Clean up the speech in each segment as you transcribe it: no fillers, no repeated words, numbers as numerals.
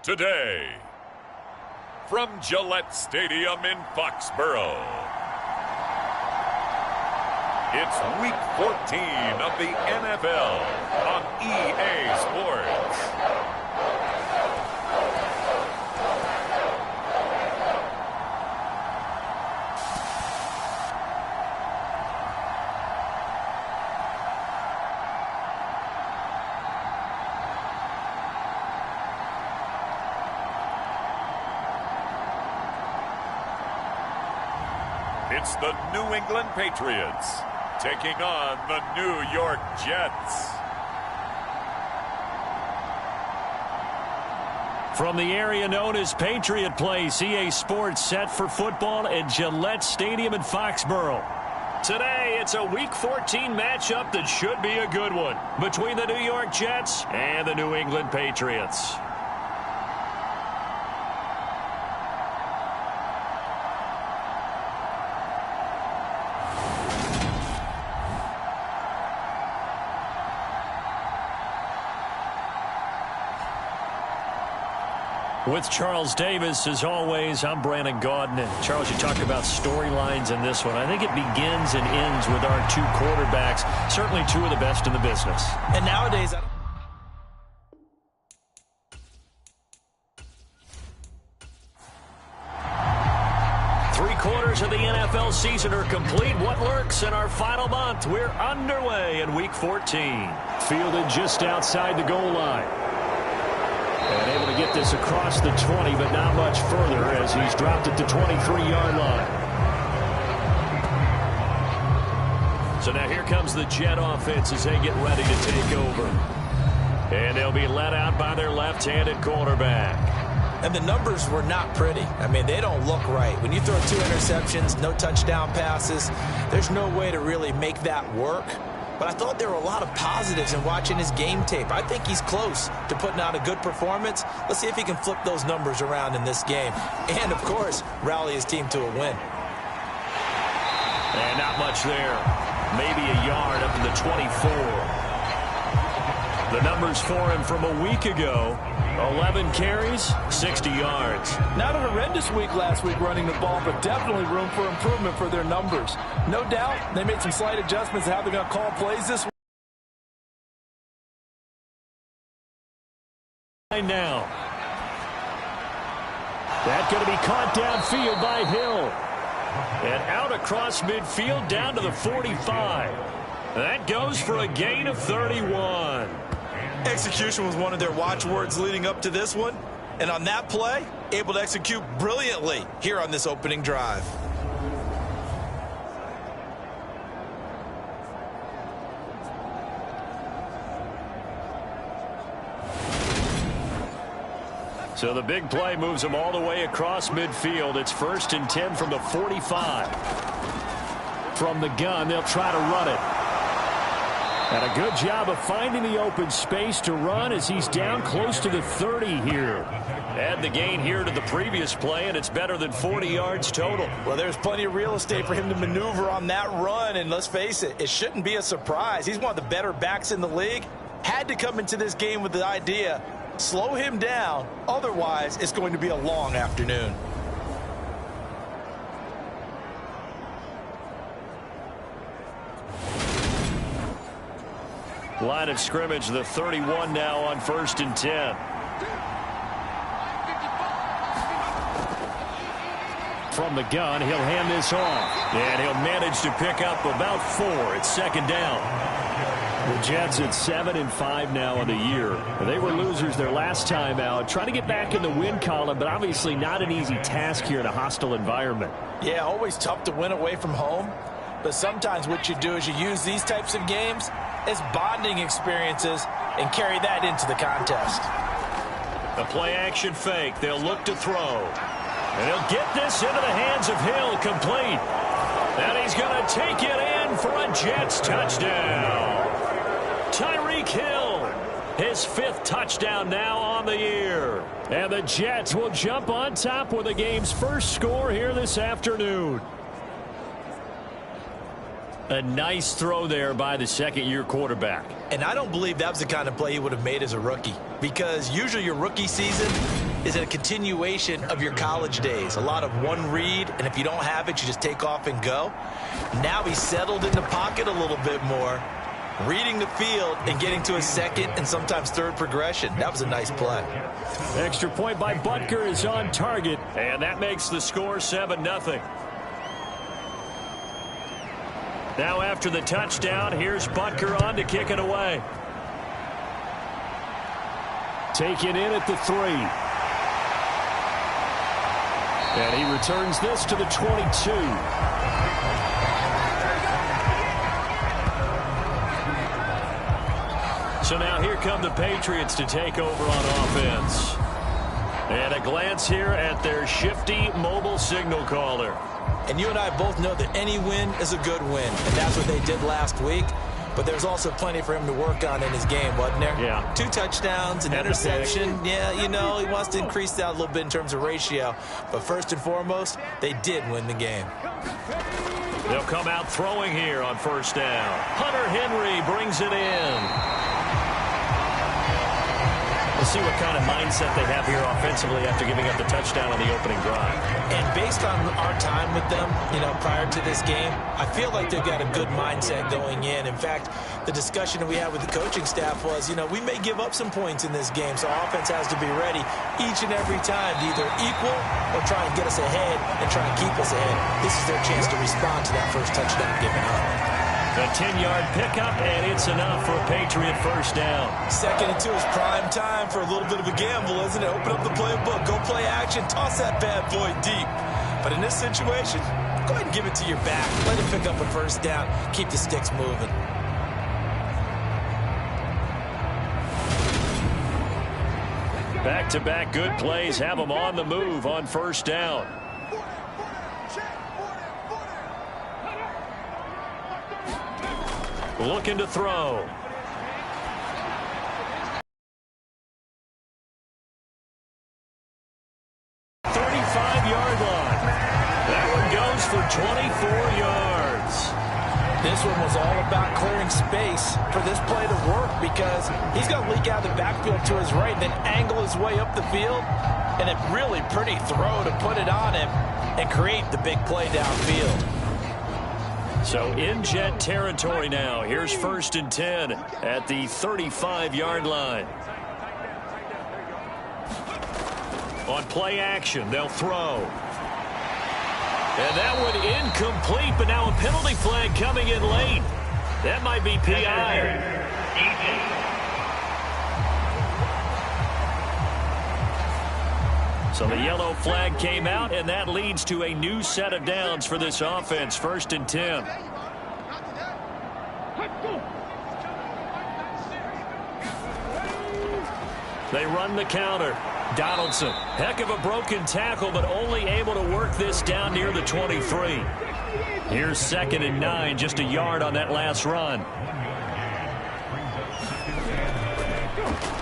Today, from Gillette Stadium in Foxborough, it's Week 14 of the NFL on EA Sports. It's the New England Patriots taking on the New York Jets. From the area known as Patriot Place, EA Sports set for football at Gillette Stadium in Foxborough. Today, it's a Week 14 matchup that should be a good one between the New York Jets and the New England Patriots. With Charles Davis, as always, I'm Brandon Gaudin. And Charles, you talked about storylines in this one. I think it begins and ends with our two quarterbacks, certainly two of the best in the business. And nowadays, Three-quarters of the NFL season are complete. What lurks in our final month? We're underway in Week 14. Fielded just outside the goal line. And able to get this across the 20, but not much further as he's dropped at the 23-yard line. So now here comes the Jet offense as they get ready to take over. And they'll be led out by their left-handed quarterback. And the numbers were not pretty. I mean, they don't look right. When you throw 2 interceptions, no touchdown passes, there's no way to really make that work. But I thought there were a lot of positives in watching his game tape. I think he's close to putting out a good performance. Let's see if he can flip those numbers around in this game. And, of course, rally his team to a win. And not much there. Maybe a yard up to the 24. The numbers for him from a week ago: 11 carries, 60 yards. Not a horrendous week last week running the ball, but definitely room for improvement for their numbers. No doubt they made some slight adjustments to how they're going to call plays this week. Now, that's going to be caught downfield by Hill. And out across midfield down to the 45. That goes for a gain of 31. Execution was one of their watchwords leading up to this one. And on that play, able to execute brilliantly here on this opening drive. So the big play moves them all the way across midfield. It's 1st and 10 from the 45. From the gun, they'll try to run it. And a good job of finding the open space to run as he's down close to the 30 here. Add the gain here to the previous play, and it's better than 40 yards total. Well, there's plenty of real estate for him to maneuver on that run, and let's face it, it shouldn't be a surprise. He's one of the better backs in the league. Had to come into this game with the idea, slow him down, otherwise it's going to be a long afternoon. Line of scrimmage, the 31 now on 1st and 10. From the gun, he'll hand this off. And he'll manage to pick up about 4. It's 2nd down. The Jets at 7-5 now in the year. They were losers their last time out. Trying to get back in the win column, but obviously not an easy task here in a hostile environment. Yeah, always tough to win away from home. But sometimes what you do is you use these types of games as bonding experiences and carry that into the contest. A play-action fake. They'll look to throw. And he'll get this into the hands of Hill, complete. And he's going to take it in for a Jets touchdown. Tyreek Hill, his 5th touchdown now on the year. And the Jets will jump on top with the game's first score here this afternoon. A nice throw there by the 2nd-year quarterback. And I don't believe that was the kind of play he would have made as a rookie, because usually your rookie season, is a continuation of your college days. A lot of one read, and if you don't have it, you just take off and go. Now he's settled in the pocket a little bit more, reading the field and getting to a second and sometimes third progression. That was a nice play. Extra point by Butker is on target, and that makes the score 7-0. Now after the touchdown, here's Butker on to kick it away. Taken in at the 3. And he returns this to the 22. So now here come the Patriots to take over on offense. And a glance here at their shifty mobile signal caller. And you and I both know that any win is a good win, and that's what they did last week. But there's also plenty for him to work on in his game, wasn't there? Yeah. 2 touchdowns, an interception. Yeah, you know, he wants to increase that a little bit in terms of ratio. But first and foremost, they did win the game. They'll come out throwing here on first down. Hunter Henry brings it in. We'll see what kind of mindset they have here offensively after giving up the touchdown on the opening drive. And based on our time with them, you know, prior to this game, I feel like they've got a good mindset going in. In fact, the discussion that we had with the coaching staff was, you know, we may give up some points in this game, so offense has to be ready each and every time to either equal or try and get us ahead and try and keep us ahead. This is their chance to respond to that first touchdown given up. A 10-yard pickup, and it's enough for a Patriot first down. 2nd and 2 is prime time for a little bit of a gamble, isn't it? Open up the playbook, go play action, toss that bad boy deep. But in this situation, go ahead and give it to your back. Let him pick up a first down. Keep the sticks moving. Back-to-back good plays have them on the move on first down. Looking to throw. That one goes for 24 yards. This one was all about clearing space for this play to work because he's going to leak out the backfield to his right and then angle his way up the field. And a really pretty throw to put it on him and create the big play downfield. So in Jet territory now. Here's 1st and 10 at the 35-yard line. On play action, they'll throw. And that one incomplete, but now a penalty flag coming in late. That might be PI. So the yellow flag came out, and that leads to a new set of downs for this offense. 1st and 10. They run the counter. Donaldson, heck of a broken tackle, but only able to work this down near the 23. Here's 2nd and 9, just a yard on that last run.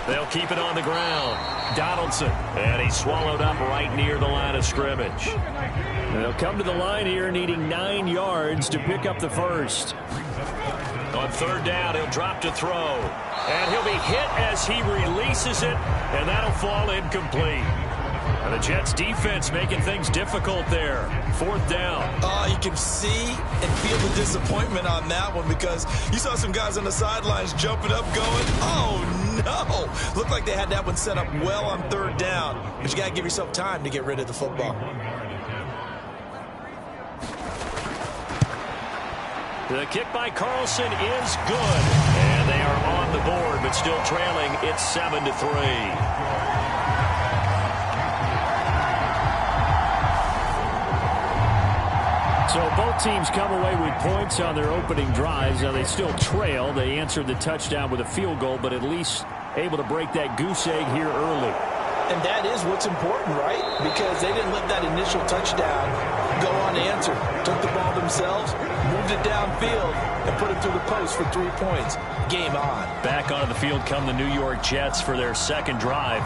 They'll keep it on the ground. Donaldson, and he's swallowed up right near the line of scrimmage. They'll come to the line here needing 9 yards to pick up the first. On 3rd down, he'll drop to throw. And he'll be hit as he releases it, and that'll fall incomplete. And the Jets defense making things difficult there. 4th down. You can see and feel the disappointment on that one because you saw some guys on the sidelines jumping up going, oh no. Looked like they had that one set up well on 3rd down, but you got to give yourself time to get rid of the football. The kick by Carlson is good. And they are on the board, but still trailing. It's 7-3. So both teams come away with points on their opening drives. Now they still trail. They answered the touchdown with a field goal, but at least able to break that goose egg here early. And that is what's important, right? Because they didn't let that initial touchdown go unanswered. Took the ball themselves, moved it downfield, and put it through the post for 3 points. Game on. Back onto the field come the New York Jets for their 2nd drive.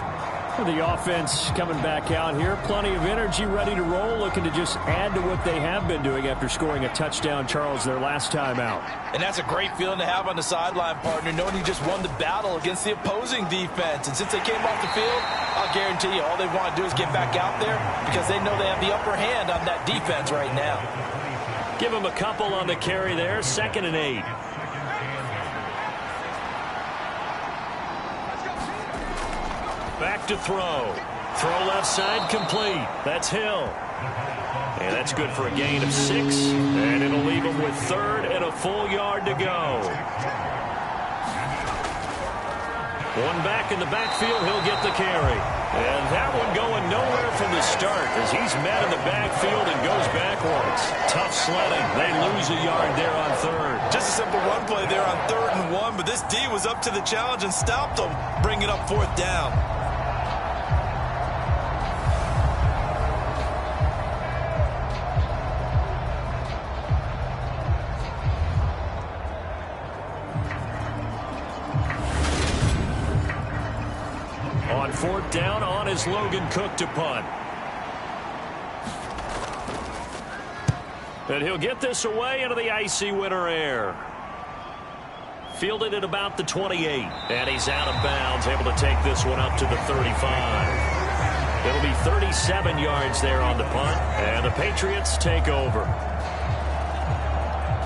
The offense coming back out here. Plenty of energy, ready to roll, looking to just add to what they have been doing after scoring a touchdown, Charles, their last time out. And that's a great feeling to have on the sideline, partner, knowing you just won the battle against the opposing defense. And since they came off the field, I'll guarantee you all they want to do is get back out there because they know they have the upper hand on that defense right now. Give them a couple on the carry there. 2nd and 8. Back to throw. Throw left side complete. That's Hill. And that's good for a gain of 6. And it'll leave him with 3rd and a full yard to go. One back in the backfield. He'll get the carry. And that one going nowhere from the start as he's met in the backfield and goes backwards. Tough sledding. They lose a yard there on 3rd. Just a simple run play there on 3rd and 1, but this D was up to the challenge and stopped them, bringing up 4th down. On 4th down, on is Logan Cook to punt. And he'll get this away into the icy winter air. Fielded at about the 28. And he's out of bounds, able to take this one up to the 35. It'll be 37 yards there on the punt. And the Patriots take over.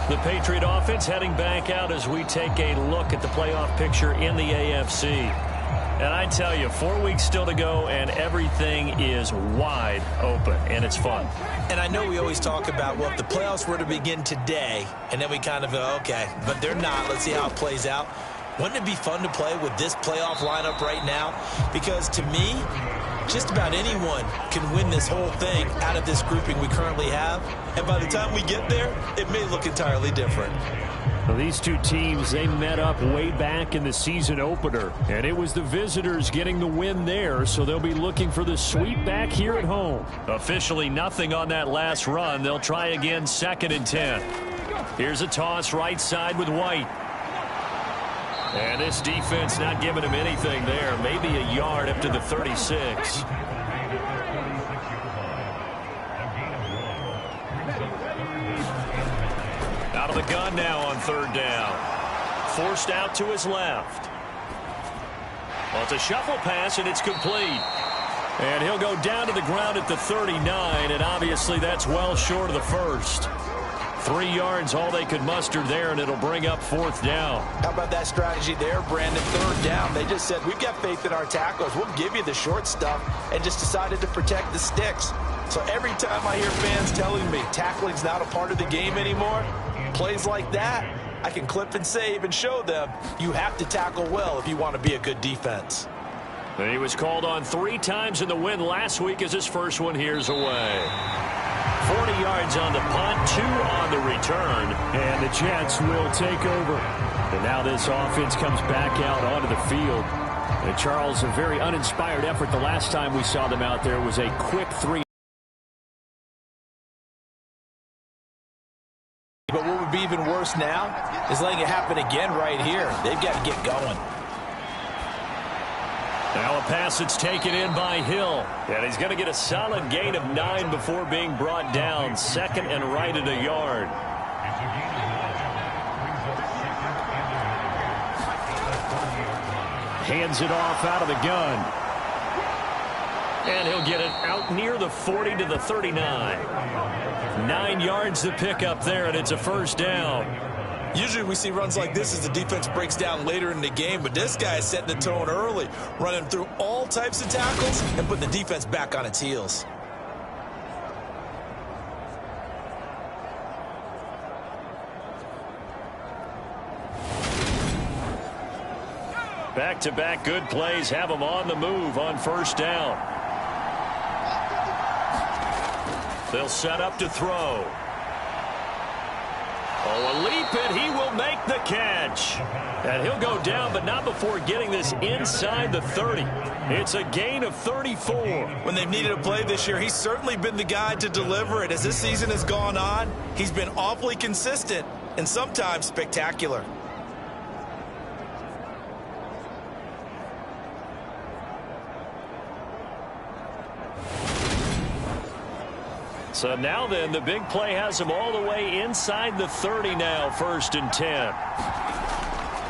The Patriot offense heading back out as we take a look at the playoff picture in the AFC. And I tell you, 4 weeks still to go, and everything is wide open, and it's fun. And I know we always talk about, well, if the playoffs were to begin today, and then we kind of go, okay, but they're not. Let's see how it plays out. Wouldn't it be fun to play with this playoff lineup right now? Because to me, just about anyone can win this whole thing out of this grouping we currently have. And by the time we get there, it may look entirely different. Well, these two teams, they met up way back in the season opener, and it was the visitors getting the win there, so they'll be looking for the sweep back here at home. Officially nothing on that last run. They'll try again, 2nd and 10. Here's a toss right side with White. And this defense not giving him anything there. Maybe a yard up to the 36. Out of the gun now on 3rd down. Forced out to his left. Well, it's a shuffle pass, and it's complete. And he'll go down to the ground at the 39, and obviously that's well short of the first. 3 yards, all they could muster there, and it'll bring up 4th down. How about that strategy there, Brandon? 3rd down. They just said, we've got faith in our tacklers. We'll give you the short stuff, and just decided to protect the sticks. So every time I hear fans telling me tackling's not a part of the game anymore, plays like that, I can clip and save and show them you have to tackle well if you want to be a good defense. And he was called on 3 times in the win last week as his first one here's away. 40 yards on the punt, 2 on the return, and the Jets will take over. And now this offense comes back out onto the field. And Charles, a very uninspired effort. The last time we saw them out there was a quick 3. But what would be even worse now is letting it happen again right here. They've got to get going. Now a pass that's taken in by Hill. And he's going to get a solid gain of 9 before being brought down. 2nd and right at a yard. Hands it off out of the gun. And he'll get it out near the 40 to the 39. 9 yards to pick up there, and it's a 1st down. Usually we see runs like this as the defense breaks down later in the game, but this guy is setting the tone early, running through all types of tackles and putting the defense back on its heels. Back-to-back good plays have them on the move on 1st down. They'll set up to throw. Oh, a leap, and he will make the catch. And he'll go down, but not before getting this inside the 30. It's a gain of 34. When they've needed a play this year, he's certainly been the guy to deliver it. As this season has gone on, he's been awfully consistent and sometimes spectacular. So now then, the big play has him all the way inside the 30 now, 1st and 10.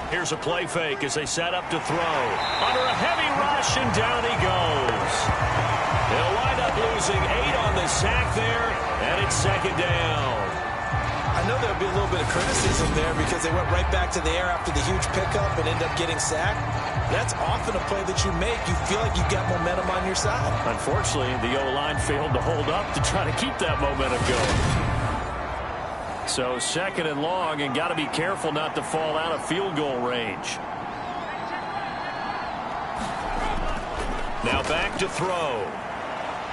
Here's a play fake as they set up to throw. Under a heavy rush, and down he goes. They'll wind up losing 8 on the sack there, and it's 2nd down. I know there'll be a little bit of criticism there because they went right back to the air after the huge pickup and end up getting sacked. That's often a play that you make. You feel like you've got momentum on your side. Unfortunately, the O-line failed to hold up to try to keep that momentum going. So 2nd and long, and got to be careful not to fall out of field goal range. Now back to throw.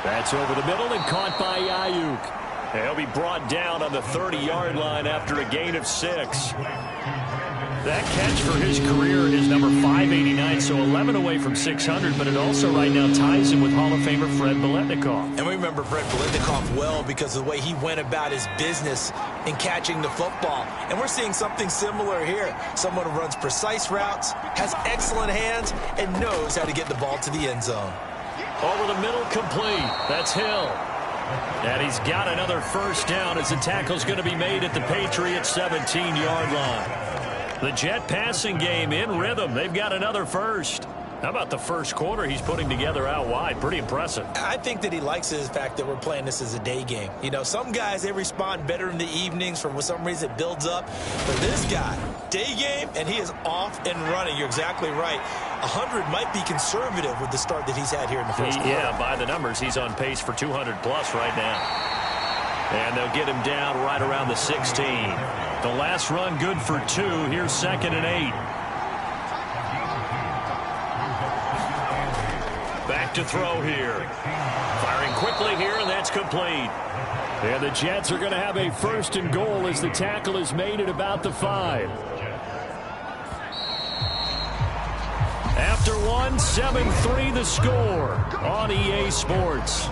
That's over the middle and caught by Ayuk. He'll be brought down on the 30-yard line after a gain of 6. That catch for his career is number 589, so 11 away from 600, but it also right now ties him with Hall of Famer Fred Biletnikoff. And we remember Fred Biletnikoff well because of the way he went about his business in catching the football. And we're seeing something similar here. Someone who runs precise routes, has excellent hands, and knows how to get the ball to the end zone. Over the middle, complete. That's Hill. And he's got another 1st down as the tackle's going to be made at the Patriots' 17-yard line. The Jet passing game in rhythm. They've got another 1st. How about the 1st quarter he's putting together out wide? Pretty impressive. I think that he likes the fact that we're playing this as a day game. You know, some guys, they respond better in the evenings. For some reason, it builds up. But this guy, day game, and he is off and running. You're exactly right. 100 might be conservative with the start that he's had here in the 1st quarter. Yeah, by the numbers, he's on pace for 200-plus right now. And they'll get him down right around the 16. The last run good for 2. Here's 2nd and 8. Back to throw here. Firing quickly here, and that's complete. And the Jets are going to have a 1st and goal as the tackle is made at about the 5. After 1, 7-3 the score on EA Sports.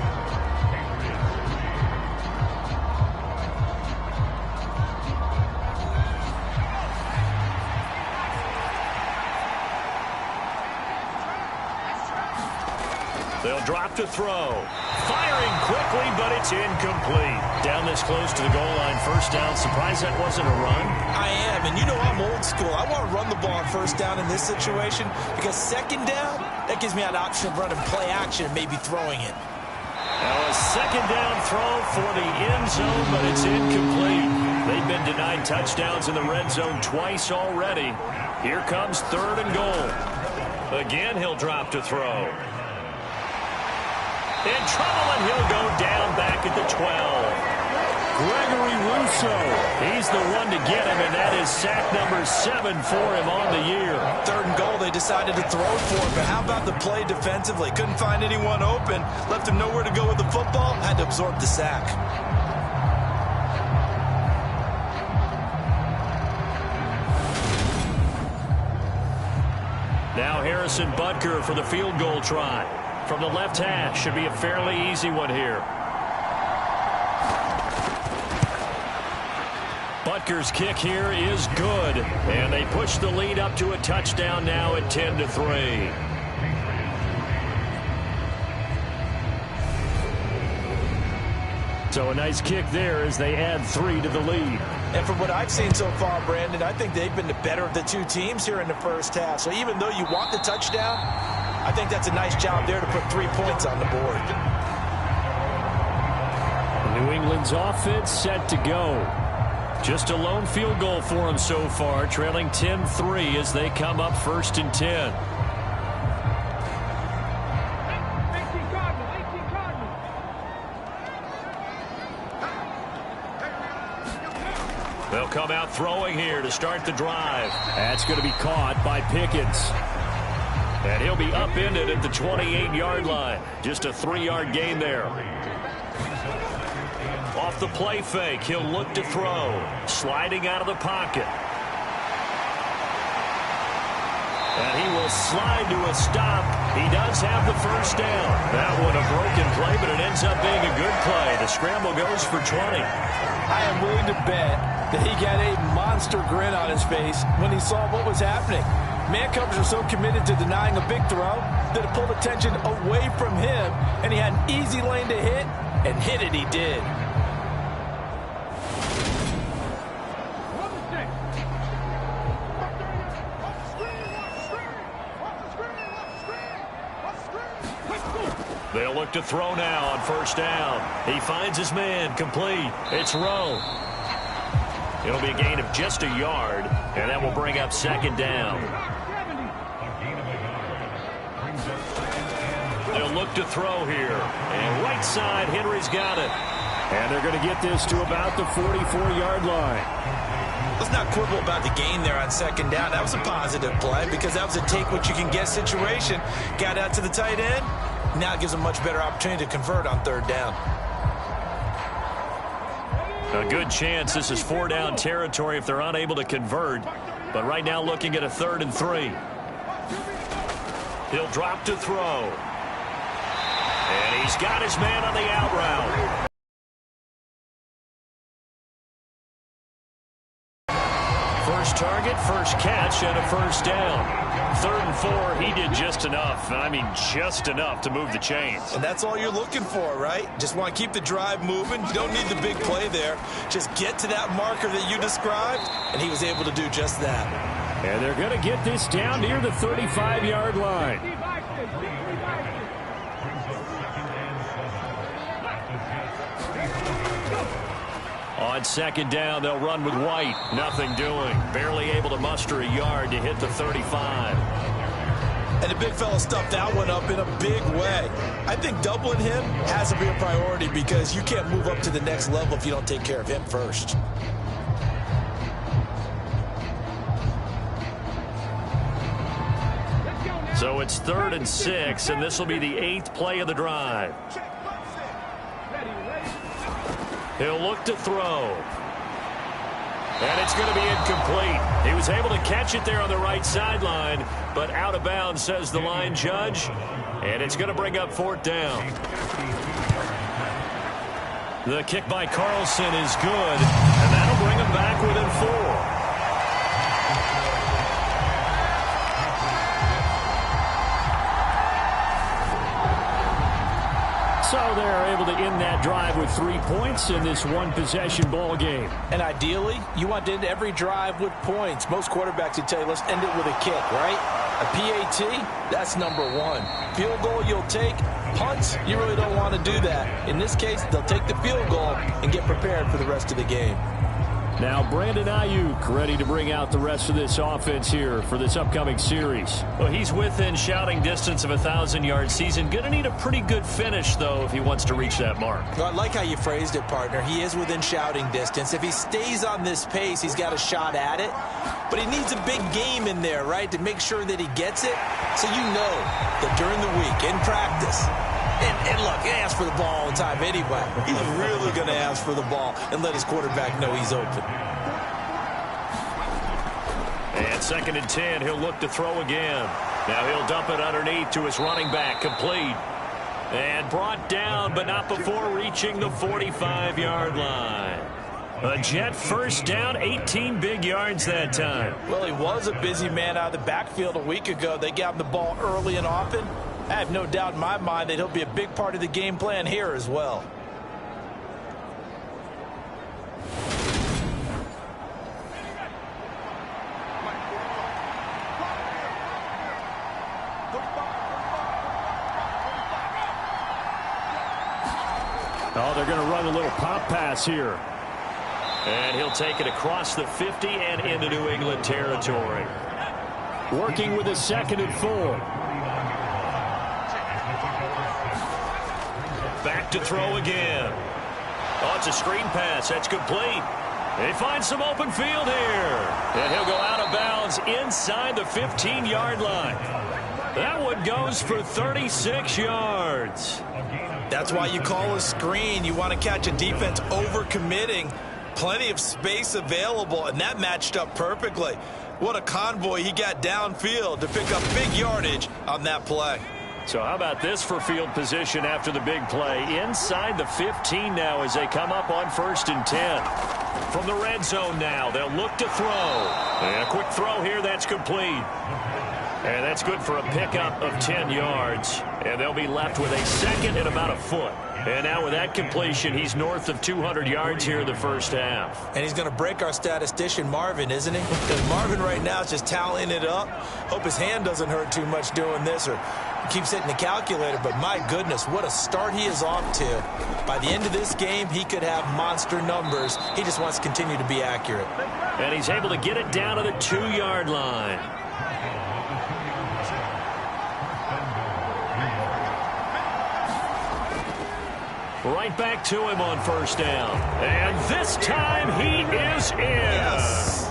They'll drop to throw. Firing quickly, but it's incomplete. Down this close to the goal line, 1st down. Surprised that wasn't a run? I am, and you know I'm old school. I want to run the ball on 1st down in this situation because 2nd down, that gives me an option of running play action and maybe throwing it. Now a 2nd down throw for the end zone, but it's incomplete. They've been denied touchdowns in the red zone twice already. Here comes 3rd and goal. Again, he'll drop to throw. In trouble, and he'll go down back at the 12. Gregory Rousseau, he's the one to get him, and that is sack number 7 for him on the year. 3rd and goal, they decided to throw for him, but how about the play defensively? Couldn't find anyone open, left him nowhere to go with the football, had to absorb the sack. Now Harrison Butker for the field goal try. From the left hash, should be a fairly easy one here. Butker's kick here is good, and they push the lead up to a touchdown now at 10-3. So a nice kick there as they add 3 to the lead. And from what I've seen so far, Brandon, I think they've been the better of the 2 teams here in the 1st half. So even though you want the touchdown, I think that's a nice job there to put 3 points on the board. New England's offense set to go. Just a lone field goal for them so far, trailing 10-3 as they come up 1st and 10. They'll come out throwing here to start the drive. That's going to be caught by Pickens. And he'll be upended at the 28-yard line. Just a 3-yard gain there. Off the play fake, he'll look to throw. Sliding out of the pocket. And he will slide to a stop. He does have the 1st down. That one a broken play, but it ends up being a good play. The scramble goes for 20. I am willing to bet that he got a monster grin on his face when he saw what was happening. Man coverage are so committed to denying a big throw that it pulled attention away from him, and he had an easy lane to hit, and hit it he did. to throw now on first down. He finds his man, complete. It's Rowe. It'll be a gain of just a yard, and that will bring up second down. They'll look to throw here. And right side, Henry's got it. And they're going to get this to about the 44-yard line. Let's not quibble about the gain there on second down. That was a positive play because that was a take-what-you-can-get situation. Got out to the tight end. Now it gives them a much better opportunity to convert on third down. A good chance this is four-down territory if they're unable to convert. But right now looking at a 3rd and 3. He'll drop to throw. And he's got his man on the out route. First target, first catch, and a first down. 3rd and 4, he did just enough. I mean, just enough to move the chains. And that's all you're looking for, right? Just want to keep the drive moving. You don't need the big play there. Just get to that marker that you described, and he was able to do just that. And they're going to get this down near the 35-yard line. On second down, they'll run with White. Nothing doing. Barely able to muster a yard to hit the 35. And the big fella stuffed that one up in a big way. I think doubling him has to be a priority because you can't move up to the next level if you don't take care of him first. So it's 3rd and 6, and this will be the 8th play of the drive. He'll look to throw. And it's going to be incomplete. He was able to catch it there on the right sideline, but out of bounds, says the line judge. And it's going to bring up 4th down. The kick by Carlson is good, and that'll bring him back within 4. So they're able to end that drive with 3 points in this one-possession ball game. And ideally, you want to end every drive with points. Most quarterbacks would tell you, let's end it with a kick, right? A PAT, that's number 1. Field goal you'll take. Punts, you really don't want to do that. In this case, they'll take the field goal and get prepared for the rest of the game. Now Brandon Ayuk ready to bring out the rest of this offense here for this upcoming series. Well, he's within shouting distance of a 1,000-yard season. Going to need a pretty good finish, though, if he wants to reach that mark. Well, I like how you phrased it, partner. He is within shouting distance. If he stays on this pace, he's got a shot at it. But he needs a big game in there, right, to make sure that he gets it. So you know that during the week, in practice, and look, he asks for the ball all the time anyway. He's really going to ask for the ball and let his quarterback know he's open. And 2nd and 10, he'll look to throw again. Now he'll dump it underneath to his running back, complete. And brought down, but not before reaching the 45-yard line. A Jet first down, 18 big yards that time. Well, he was a busy man out of the backfield a week ago. They got him the ball early and often. I have no doubt in my mind that he'll be a big part of the game plan here as well. Oh, they're going to run a little pop pass here. And he'll take it across the 50 and into New England territory. Working with a 2nd and 4. Back to throw again. Oh, it's a screen pass. That's complete. They find some open field here. And he'll go out of bounds inside the 15-yard line. That one goes for 36 yards. That's why you call a screen. You want to catch a defense over-committing. Plenty of space available, and that matched up perfectly. What a convoy he got downfield to pick up big yardage on that play. So how about this for field position after the big play? Inside the 15 now as they come up on 1st and 10. From the red zone now, they'll look to throw. And a quick throw here, that's complete. And that's good for a pickup of 10 yards. And they'll be left with a 2nd and about a foot. And now with that completion, he's north of 200 yards here in the first half. And he's going to break our statistician, Marvin, isn't he? Because Marvin right now is just tallying it up. Hope his hand doesn't hurt too much doing this, or keeps hitting the calculator, but my goodness, what a start he is off to. By the end of this game, he could have monster numbers. He just wants to continue to be accurate. And he's able to get it down to the 2-yard line. Right back to him on first down. And this time he is in. Yes.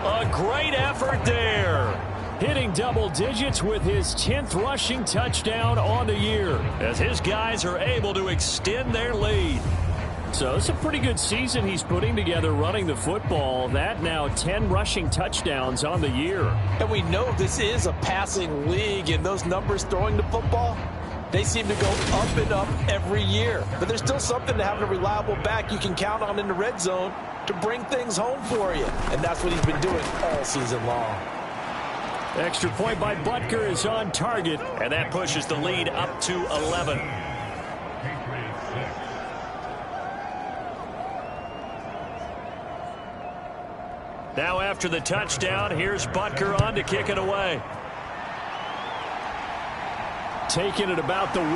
A great effort there. Hitting double digits with his 10th rushing touchdown on the year, as his guys are able to extend their lead. So it's a pretty good season he's putting together running the football. That now 10 rushing touchdowns on the year. And we know this is a passing league, and those numbers throwing the football, they seem to go up and up every year. But there's still something to having a reliable back you can count on in the red zone to bring things home for you. And that's what he's been doing all season long. Extra point by Butker is on target. And that pushes the lead up to 11. Now after the touchdown, here's Butker on to kick it away. Taking it about the 1.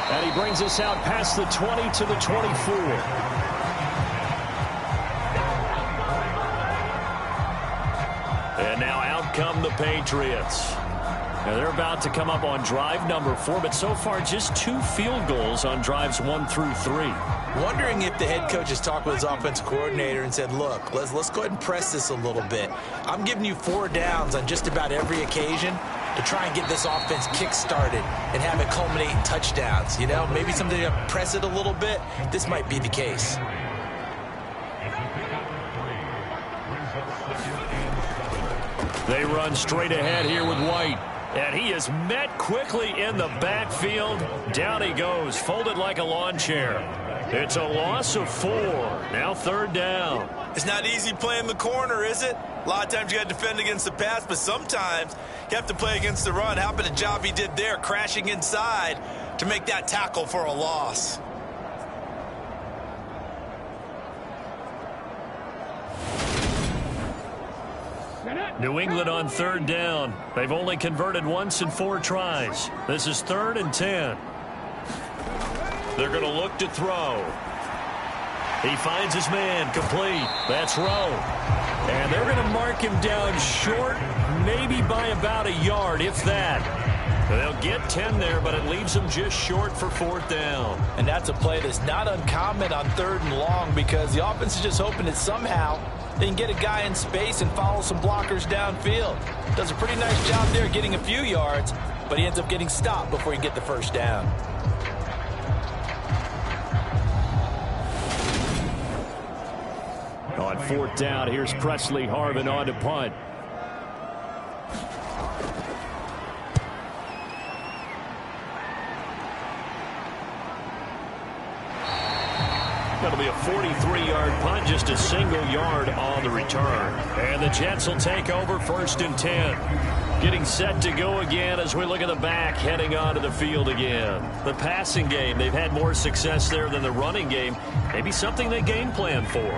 And he brings us out past the 20 to the 24. And now out come the Patriots. Now they're about to come up on drive number 4, but so far just 2 field goals on drives 1 through 3. Wondering if the head coach has talked with his offensive coordinator and said, look, let's go ahead and press this a little bit. I'm giving you 4 downs on just about every occasion to try and get this offense kick-started and have it culminate in touchdowns. You know, maybe something to press it a little bit. This might be the case. They run straight ahead here with White. And he is met quickly in the backfield. Down he goes, folded like a lawn chair. It's a loss of 4. Now 3rd down. It's not easy playing the corner, is it? A lot of times you got to defend against the pass, but sometimes you have to play against the run. How about the job he did there, crashing inside to make that tackle for a loss? New England on 3rd down. They've only converted once in 4 tries. This is 3rd and 10. They're going to look to throw. He finds his man, complete. That's Rowe. And they're going to mark him down short, maybe by about a yard, if that. They'll get 10 there, but it leaves them just short for 4th down. And that's a play that's not uncommon on 3rd and long, because the offense is just hoping that somehow they can get a guy in space and follow some blockers downfield. Does a pretty nice job there getting a few yards, but he ends up getting stopped before he can get the 1st down. On 4th down, here's Presley Harvin on to punt. That'll be a 43-yard punt, just a single yard on the return. And the Jets will take over 1st and 10. Getting set to go again as we look at the back, heading onto the field again. The passing game, they've had more success there than the running game. Maybe something they game plan for.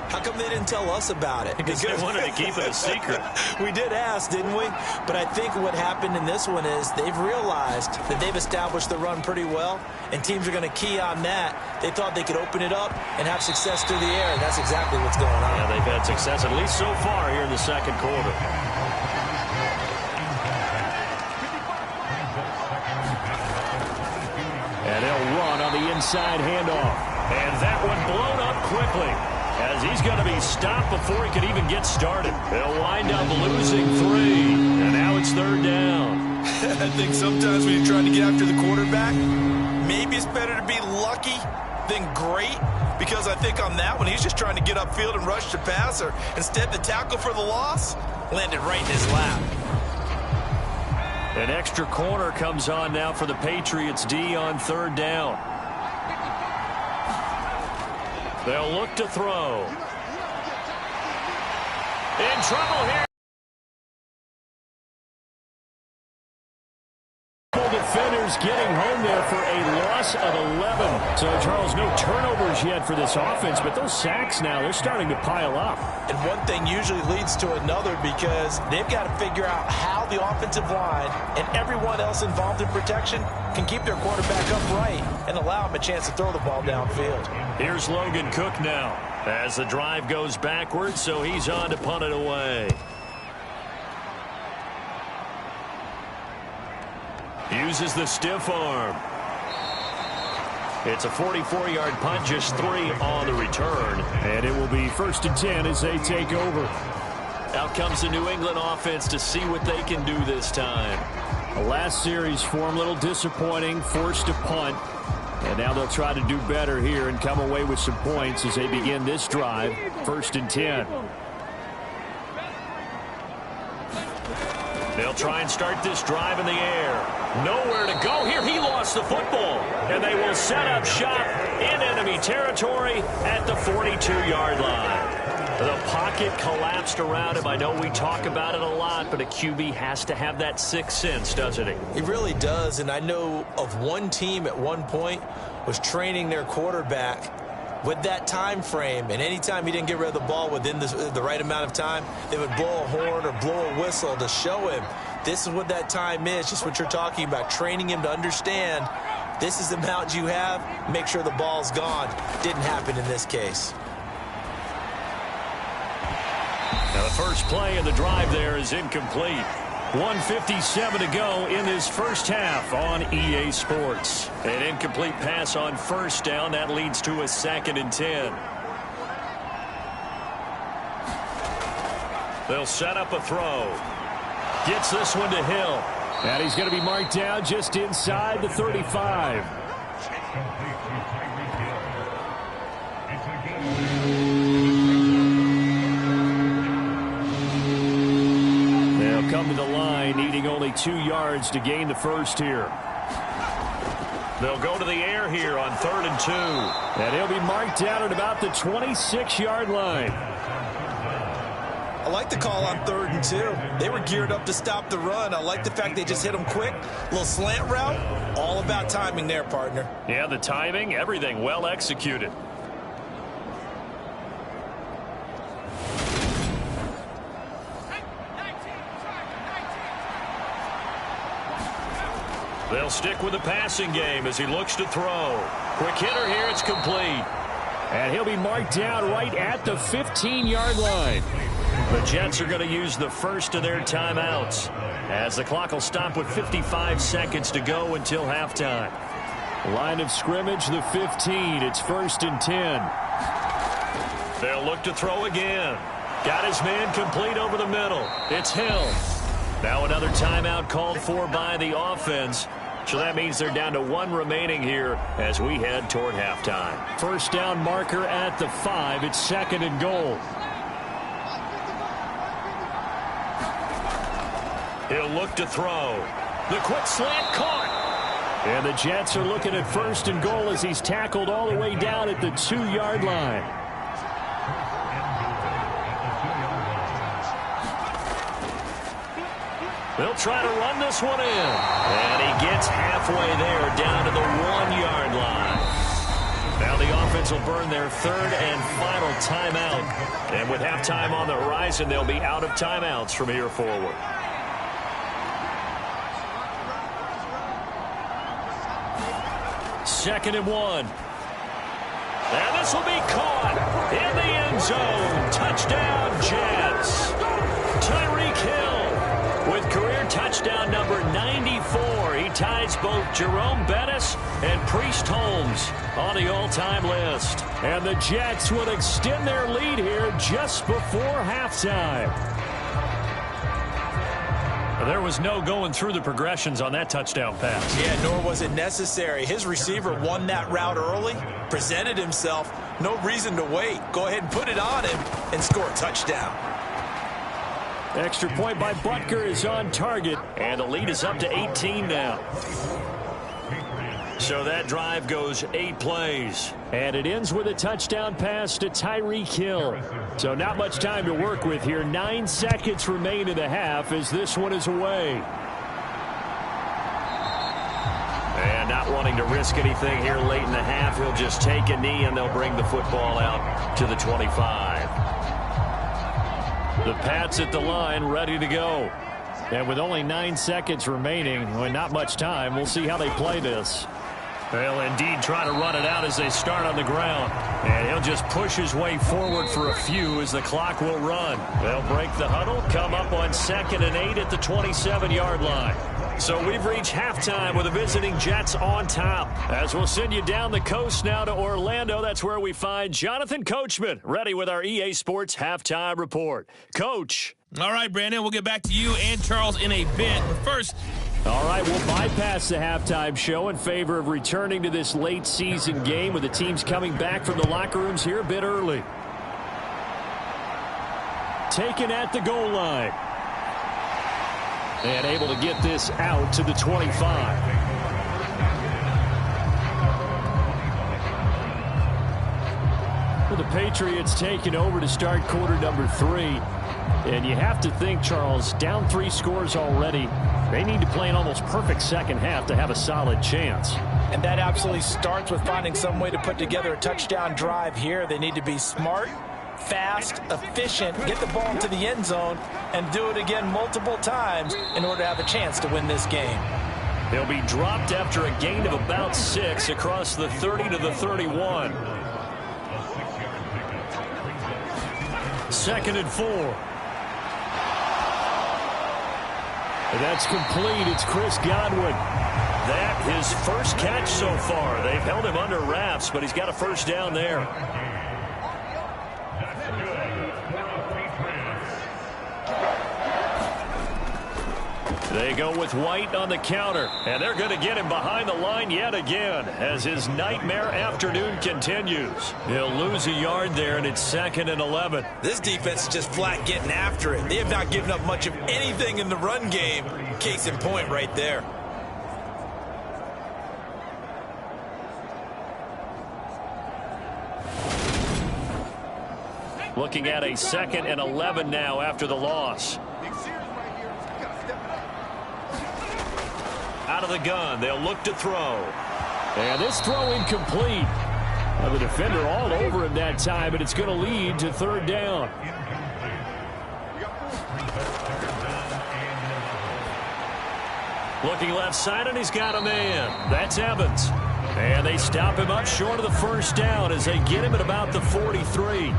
How come they didn't tell us about it? Because they wanted to keep it a secret. We did ask, didn't we? But I think what happened in this one is they've realized that they've established the run pretty well, and teams are going to key on that. They thought they could open it up and have success through the air, and that's exactly what's going on. Yeah, they've had success, at least so far, here in the 2nd quarter. And they'll run on the inside handoff. And that one blown up quickly, as he's going to be stopped before he could even get started. They'll wind up losing 3, and now it's 3rd down. I think sometimes when you're trying to get after the quarterback, maybe it's better to be lucky than great, because I think on that one, he's just trying to get upfield and rush the passer. Instead, the tackle for the loss landed right in his lap. An extra corner comes on now for the Patriots D on 3rd down. They'll look to throw. In trouble here. Defenders getting home there for a loss 6 of 11. So, Charles, no turnovers yet for this offense, but those sacks now, they're starting to pile up. And one thing usually leads to another because they've got to figure out how the offensive line and everyone else involved in protection can keep their quarterback upright and allow him a chance to throw the ball downfield. Here's Logan Cook now as the drive goes backwards, so he's on to punt it away. Uses the stiff arm. It's a 44-yard punt, just 3 on the return. And it will be 1st and 10 as they take over. Out comes the New England offense to see what they can do this time. The last series for them, a little disappointing, forced to punt. And now they'll try to do better here and come away with some points as they begin this drive. 1st and 10. They'll try and start this drive in the air. Nowhere to go here. He lost the football. And they will set up shop in enemy territory at the 42-yard line. The pocket collapsed around him. I know we talk about it a lot, but a QB has to have that sixth sense, doesn't he? He really does, and I know of one team at one point was training their quarterback with that time frame, and anytime he didn't get rid of the ball within the right amount of time, they would blow a horn or blow a whistle to show him this is what that time is, just what you're talking about, training him to understand this is the amount you have, make sure the ball's gone. Didn't happen in this case. Now the first play of the drive there is incomplete. 1:57 to go in this first half on EA Sports. An incomplete pass on first down. That leads to a 2nd and 10. They'll set up a throw. Gets this one to Hill. And he's going to be marked down just inside the 35. They'll come to the line, needing only 2 yards to gain the first here. They'll go to the air here on 3rd and 2. And he'll be marked down at about the 26-yard line. I like the call on 3rd and 2. They were geared up to stop the run. I like the fact they just hit them quick. A little slant route. All about timing there, partner. Yeah, the timing, everything well executed. They'll stick with the passing game as he looks to throw. Quick hitter here, it's complete. And he'll be marked down right at the 15-yard line. The Jets are going to use the first of their timeouts as the clock will stop with 55 seconds to go until halftime. Line of scrimmage, the 15. It's 1st and 10. They'll look to throw again. Got his man complete over the middle. It's Hill. Now another timeout called for by the offense. So that means they're down to 1 remaining here as we head toward halftime. First down marker at the 5. It's 2nd and goal. He'll look to throw. The quick slant caught. And the Jets are looking at 1st and goal as he's tackled all the way down at the 2-yard line. They'll try to run this one in. And he gets halfway there down to the 1-yard line. Now the offense will burn their 3rd and final timeout. And with halftime on the horizon, they'll be out of timeouts from here forward. Second and 1. And this will be caught in the end zone. Touchdown, Jets. Tyreek Hill with career touchdown number 94. He ties both Jerome Bettis and Priest Holmes on the all-time list. And the Jets will extend their lead here just before halftime. There was no going through the progressions on that touchdown pass. Yeah, nor was it necessary. His receiver won that route early, presented himself. No reason to wait. Go ahead and put it on him and score a touchdown. Extra point by Butker is on target. And the lead is up to 18 now. So that drive goes 8 plays. And it ends with a touchdown pass to Tyreek Hill. So not much time to work with here. 9 seconds remain in the half as this one is away. And not wanting to risk anything here late in the half. He'll just take a knee, and they'll bring the football out to the 25. The Pats at the line, ready to go. And with only 9 seconds remaining, and not much time, we'll see how they play this. They'll indeed try to run it out as they start on the ground. And he'll just push his way forward for a few as the clock will run. They'll break the huddle, come up on 2nd and 8 at the 27-yard line. So we've reached halftime with the visiting Jets on top. As we'll send you down the coast now to Orlando, that's where we find Jonathan Coachman, ready with our EA Sports Halftime Report. Coach. All right, Brandon, we'll get back to you and Charles in a bit. But first, all right, we'll bypass the halftime show in favor of returning to this late season game with the teams coming back from the locker rooms here a bit early. Taken at the goal line. And able to get this out to the 25. Well, the Patriots taking over to start quarter number 3. And you have to think, Charles, down 3 scores already. They need to play an almost perfect second half to have a solid chance. And that absolutely starts with finding some way to put together a touchdown drive here. They need to be smart, fast, efficient, get the ball into the end zone, and do it again multiple times in order to have a chance to win this game. He'll be dropped after a gain of about 6 across the 30 to the 31. 2nd and 4. And that's complete. It's Chris Godwin. That his first catch so far. They've held him under wraps, but he's got a first down there. They go with White on the counter, and they're going to get him behind the line yet again as his nightmare afternoon continues. He'll lose a yard there, and it's 2nd and 11. This defense is just flat getting after it. They have not given up much of anything in the run game. Case in point right there. Looking at a 2nd and 11 now after the loss. Out of the gun, they'll look to throw. And this throw incomplete. The defender all over him that time, but it's going to lead to 3rd down. Looking left side, and he's got a man. That's Evans. And they stop him up short of the first down as they get him at about the 43.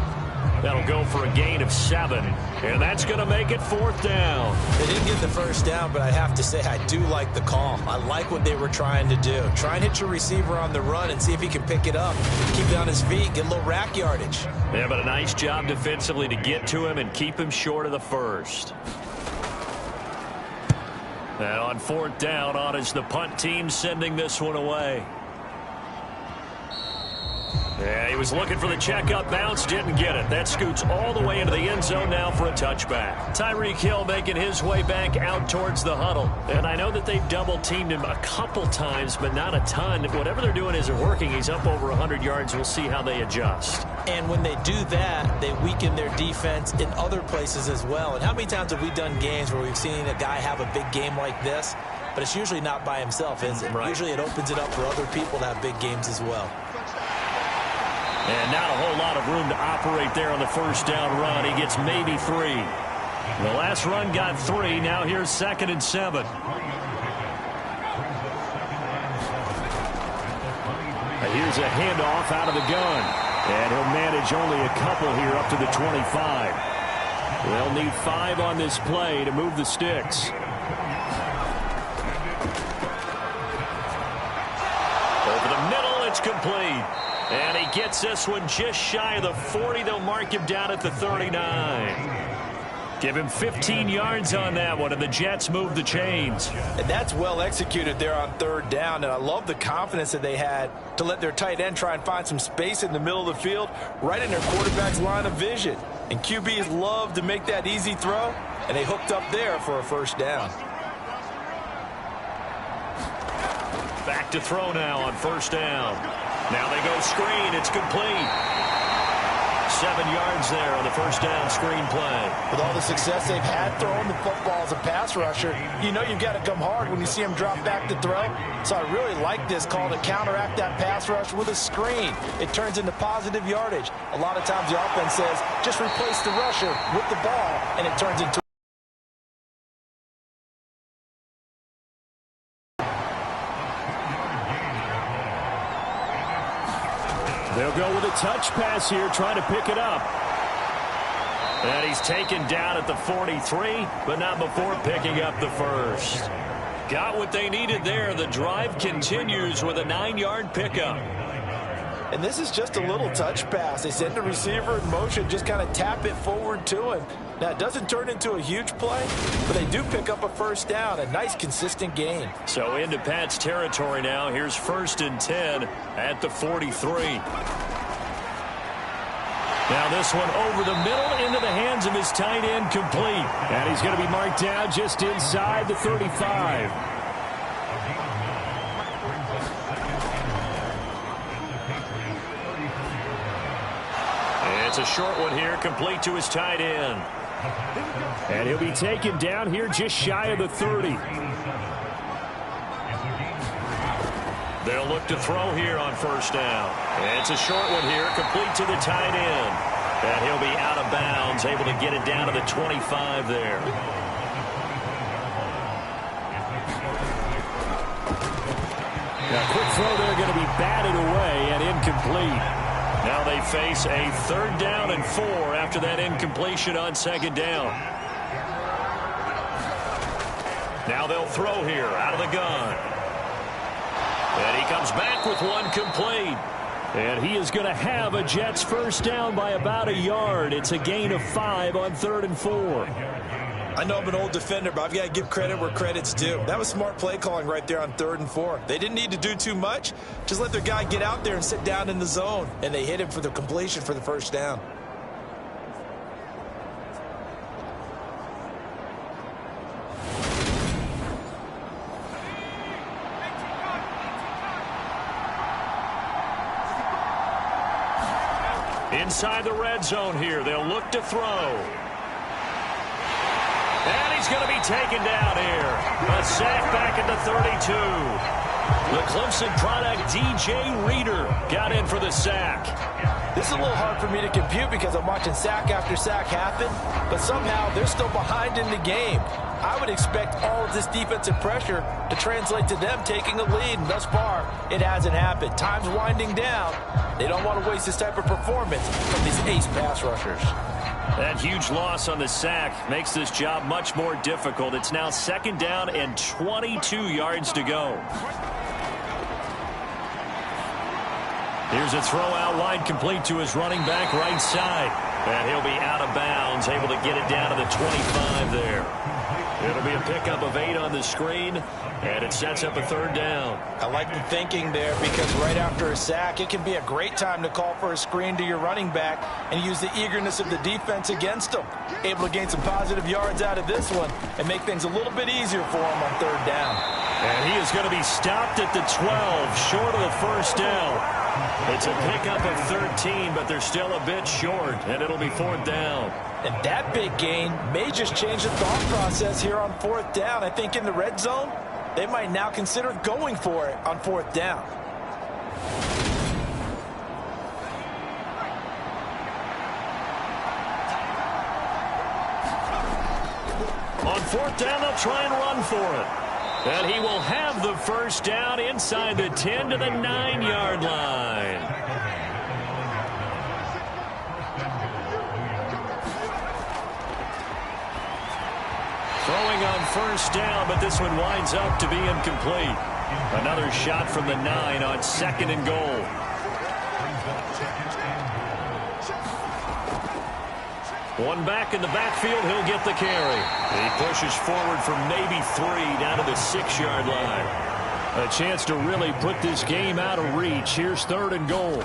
That'll go for a gain of 7. And that's going to make it 4th down. They didn't get the first down, but I have to say I do like the call. I like what they were trying to do. Try and hit your receiver on the run and see if he can pick it up. Keep it on his feet, get a little rack yardage. Yeah, but a nice job defensively to get to him and keep him short of the first. And on 4th down, on is the punt team sending this one away. Yeah, he was looking for the checkup bounce, didn't get it. That scoots all the way into the end zone now for a touchback. Tyreek Hill making his way back out towards the huddle. And I know that they've double-teamed him a couple times, but not a ton. Whatever they're doing isn't working. He's up over 100 yards. We'll see how they adjust. And when they do that, they weaken their defense in other places as well. And how many times have we done games where we've seen a guy have a big game like this? But it's usually not by himself, is it? Right. Usually it opens it up for other people to have big games as well. And not a whole lot of room to operate there on the first down run. He gets maybe 3. The last run got 3. Now here's 2nd and 7. Here's a handoff out of the gun. And he'll manage only a couple here up to the 25. They'll need 5 on this play to move the sticks. Over the middle, it's complete. And he gets this one just shy of the 40. They'll mark him down at the 39. Give him 15 yards on that one, and the Jets move the chains. And that's well executed there on 3rd down, and I love the confidence that they had to let their tight end try and find some space in the middle of the field, right in their quarterback's line of vision. And QBs love to make that easy throw, and they hooked up there for a first down. Back to throw now on 1st down. Now they go screen. It's complete. 7 yards there on the first down screen play. With all the success they've had throwing the football as a pass rusher, you know you've got to come hard when you see them drop back to throw. So I really like this call to counteract that pass rush with a screen. It turns into positive yardage. A lot of times the offense says, just replace the rusher with the ball, and it turns into They'll go with a touch pass here, trying to pick it up. And he's taken down at the 43, but not before picking up the first. Got what they needed there. The drive continues with a 9-yard pickup. And this is just a little touch pass. They send the receiver in motion, just kind of tap it forward to him. Now, it doesn't turn into a huge play, but they do pick up a first down, a nice, consistent gain. So into Pat's territory now. Here's 1st and 10 at the 43. Now this one over the middle into the hands of his tight end, complete. And he's going to be marked down just inside the 35. It's a short one here, complete to his tight end. And he'll be taken down here just shy of the 30. They'll look to throw here on first down. It's a short one here, complete to the tight end. And he'll be out of bounds, able to get it down to the 25 there. Now, quick throw there, going to be batted away and incomplete. Now they face a 3rd down and 4 after that incompletion on 2nd down. Now they'll throw here out of the gun. And he comes back with one complete. And he is going to have a Jets first down by about a yard. It's a gain of 5 on 3rd and 4. I know I'm an old defender, but I've got to give credit where credit's due. That was smart play calling right there on 3rd and 4. They didn't need to do too much. Just let their guy get out there and sit down in the zone. And they hit him for the completion for the first down. Inside the red zone here, they'll look to throw. And he's going to be taken down here. A sack back at the 32. The Clemson product, DJ Reader, got in for the sack. This is a little hard for me to compute because I'm watching sack after sack happen, but somehow they're still behind in the game. I would expect all of this defensive pressure to translate to them taking a lead, and thus far, it hasn't happened. Time's winding down. They don't want to waste this type of performance from these ace pass rushers. That huge loss on the sack makes this job much more difficult. It's now 2nd down and 22 yards to go. Here's a throw out wide, complete to his running back right side. And he'll be out of bounds, able to get it down to the 25 there. It'll be a pickup of 8 on the screen, and it sets up a 3rd down. I like the thinking there because right after a sack, it can be a great time to call for a screen to your running back and use the eagerness of the defense against them. Able to gain some positive yards out of this one and make things a little bit easier for him on 3rd down. And he is going to be stopped at the 12, short of the first down. It's a pickup of 13, but they're still a bit short, and it'll be 4th down. And that big gain may just change the thought process here on 4th down. I think in the red zone, they might now consider going for it on 4th down. On 4th down, they'll try and run for it. And he will have the first down inside the 10 to the 9-yard line. Throwing on first down, but this one winds up to be incomplete. Another shot from the 9 on 2nd and goal. One back in the backfield, he'll get the carry. He pushes forward from maybe 3 down to the 6-yard line. A chance to really put this game out of reach. Here's 3rd and goal.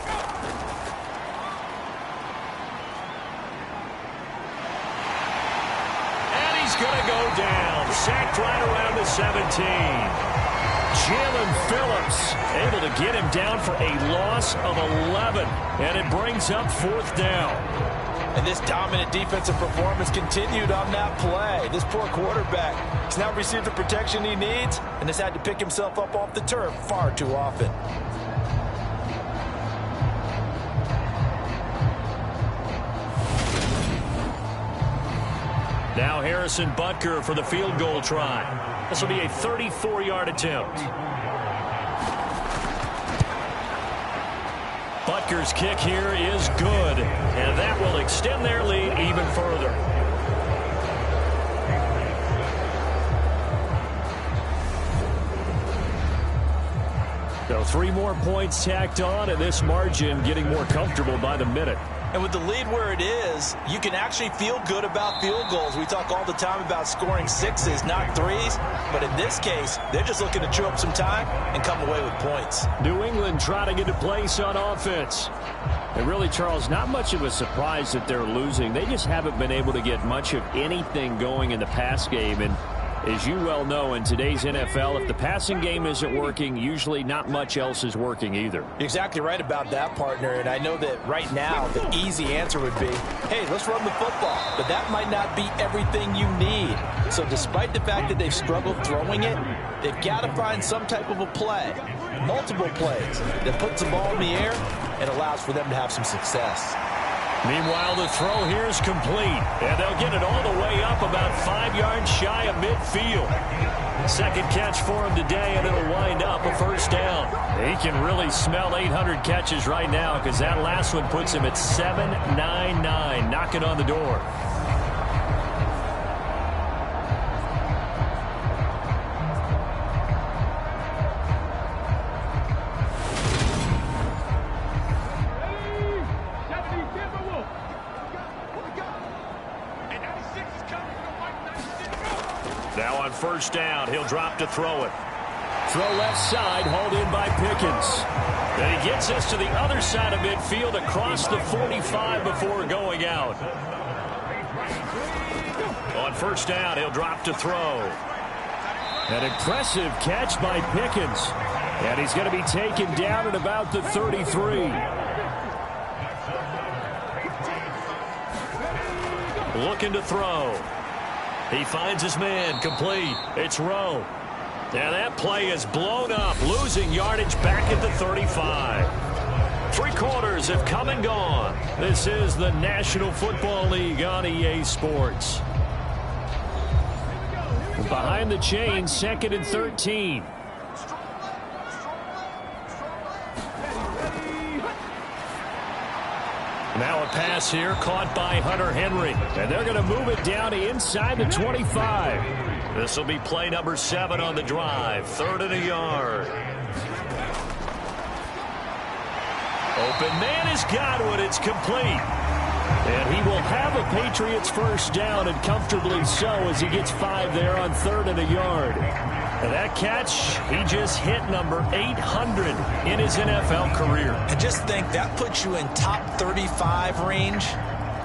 And he's going to go down. Sacked right around the 17. Jalen Phillips able to get him down for a loss of 11. And it brings up 4th down. And this dominant defensive performance continued on that play. This poor quarterback has now received the protection he needs and has had to pick himself up off the turf far too often. Now Harrison Butker for the field goal try. This will be a 34-yard attempt. Butker's kick here is good, and that will extend their lead even further. So 3 more points tacked on, and this margin getting more comfortable by the minute. And with the lead where it is, you can actually feel good about field goals. We talk all the time about scoring 6s, not 3s. But in this case, they're just looking to chew up some time and come away with points. New England trying to get a place on offense. And really, Charles, not much of a surprise that they're losing. They just haven't been able to get much of anything going in the pass game. And as you well know, in today's NFL, if the passing game isn't working, usually not much else is working either. You're exactly right about that, partner. And I know that right now the easy answer would be, hey, let's run the football. But that might not be everything you need. So despite the fact that they've struggled throwing it, they've got to find some type of a play, multiple plays, that puts the ball in the air and allows for them to have some success. Meanwhile, the throw here is complete, and they'll get it all the way up about 5 yards shy of midfield. Second catch for him today, and it'll wind up a 1st down. He can really smell 800 catches right now because that last one puts him at 799, knocking on the door. Now on 1st down, he'll drop to throw it. Throw left side, hauled in by Pickens. And he gets us to the other side of midfield across the 45 before going out. On 1st down, he'll drop to throw. An impressive catch by Pickens. And he's going to be taken down at about the 33. Looking to throw. He finds his man, complete. It's Rowe. And that play is blown up, losing yardage back at the 35. 3 quarters have come and gone. This is the National Football League on EA Sports. Behind the chain, 2nd and 13. Now a pass here caught by Hunter Henry. And they're going to move it down to inside the 25. This will be play number 7 on the drive. 3rd and a yard. Open man is Godwin. It's complete. And he will have a Patriots 1st down, and comfortably so, as he gets 5 there on 3rd and a yard. And that catch, he just hit number 800 in his NFL career. And just think, that puts you in top 35 range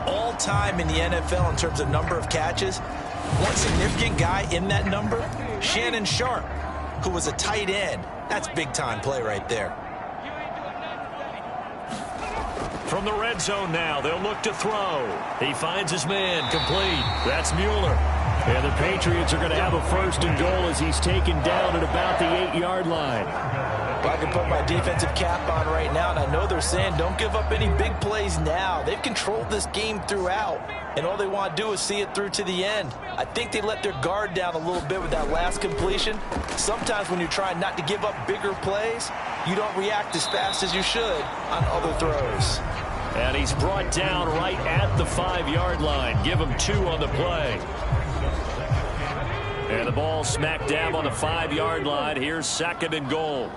all time in the NFL in terms of number of catches. One significant guy in that number, Shannon Sharp, who was a tight end. That's big-time play right there. From the red zone now, they'll look to throw. He finds his man, complete. That's Mueller. And the Patriots are going to have a 1st and goal as he's taken down at about the 8-yard line. Well, I can put my defensive cap on right now, and I know they're saying don't give up any big plays now. They've controlled this game throughout, and all they want to do is see it through to the end. I think they let their guard down a little bit with that last completion. Sometimes when you're trying not to give up bigger plays, you don't react as fast as you should on other throws. And he's brought down right at the 5-yard line. Give him 2 on the play. And the ball smack dab on the 5-yard line. Here's 2nd and goal.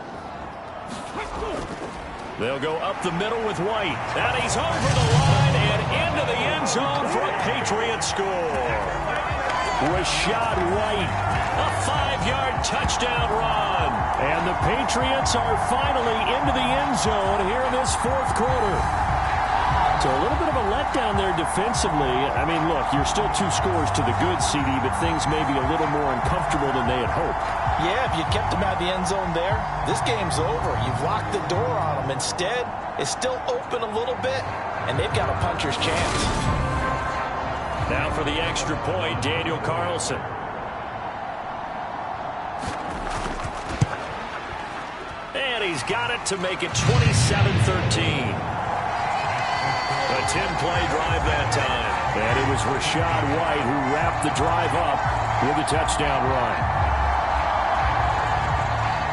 They'll go up the middle with White. And he's over the line and into the end zone for a Patriot score. Rashad White. A 5-yard touchdown run. And the Patriots are finally into the end zone here in this 4th quarter. So a little bit of a letdown there defensively. I mean, look, you're still 2 scores to the good, CD, but things may be a little more uncomfortable than they had hoped. Yeah, if you kept him out of the end zone there, this game's over. You've locked the door on him. Instead, it's still open a little bit, and they've got a puncher's chance. Now for the extra point, Daniel Carlson. And he's got it to make it 27-13. A 10-play drive that time. And it was Rachaad White who wrapped the drive up with a touchdown run.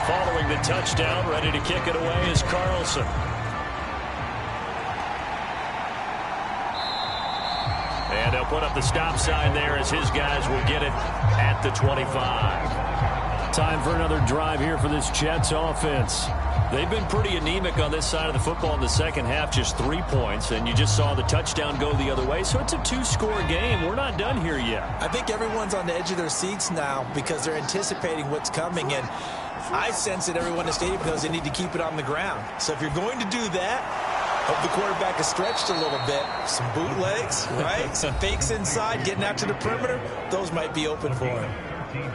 Following the touchdown, ready to kick it away is Carlson. And they'll put up the stop sign there as his guys will get it at the 25. Time for another drive here for this Jets offense. They've been pretty anemic on this side of the football in the second half, just 3 points, and you just saw the touchdown go the other way, so it's a 2-score game. We're not done here yet. I think everyone's on the edge of their seats now because they're anticipating what's coming, and I sense that everyone in the stadium knows they need to keep it on the ground. So if you're going to do that, hope the quarterback is stretched a little bit. Some bootlegs, right? Some fakes inside, getting out to the perimeter. Those might be open for him.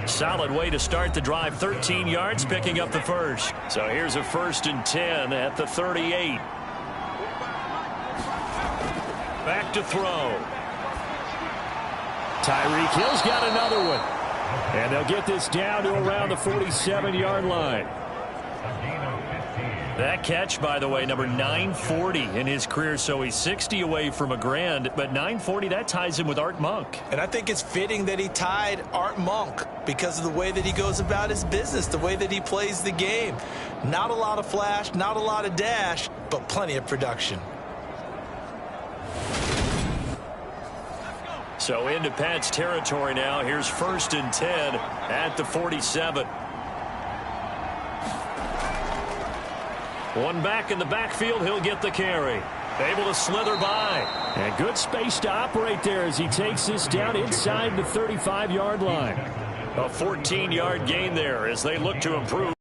Solid way to start the drive. 13 yards, picking up the first. So here's a 1st and 10 at the 38. Back to throw. Tyreek Hill's got another one. And they'll get this down to around the 47-yard line. That catch, by the way, number 940 in his career, so he's 60 away from a grand, but 940, that ties him with Art Monk. And I think it's fitting that he tied Art Monk because of the way that he goes about his business, the way that he plays the game. Not a lot of flash, not a lot of dash, but plenty of production. So into Pat's territory now. Here's 1st and 10 at the 47. One back in the backfield. He'll get the carry. Able to slither by. And good space to operate there as he takes this down inside the 35-yard line. A 14-yard gain there as they look to improve.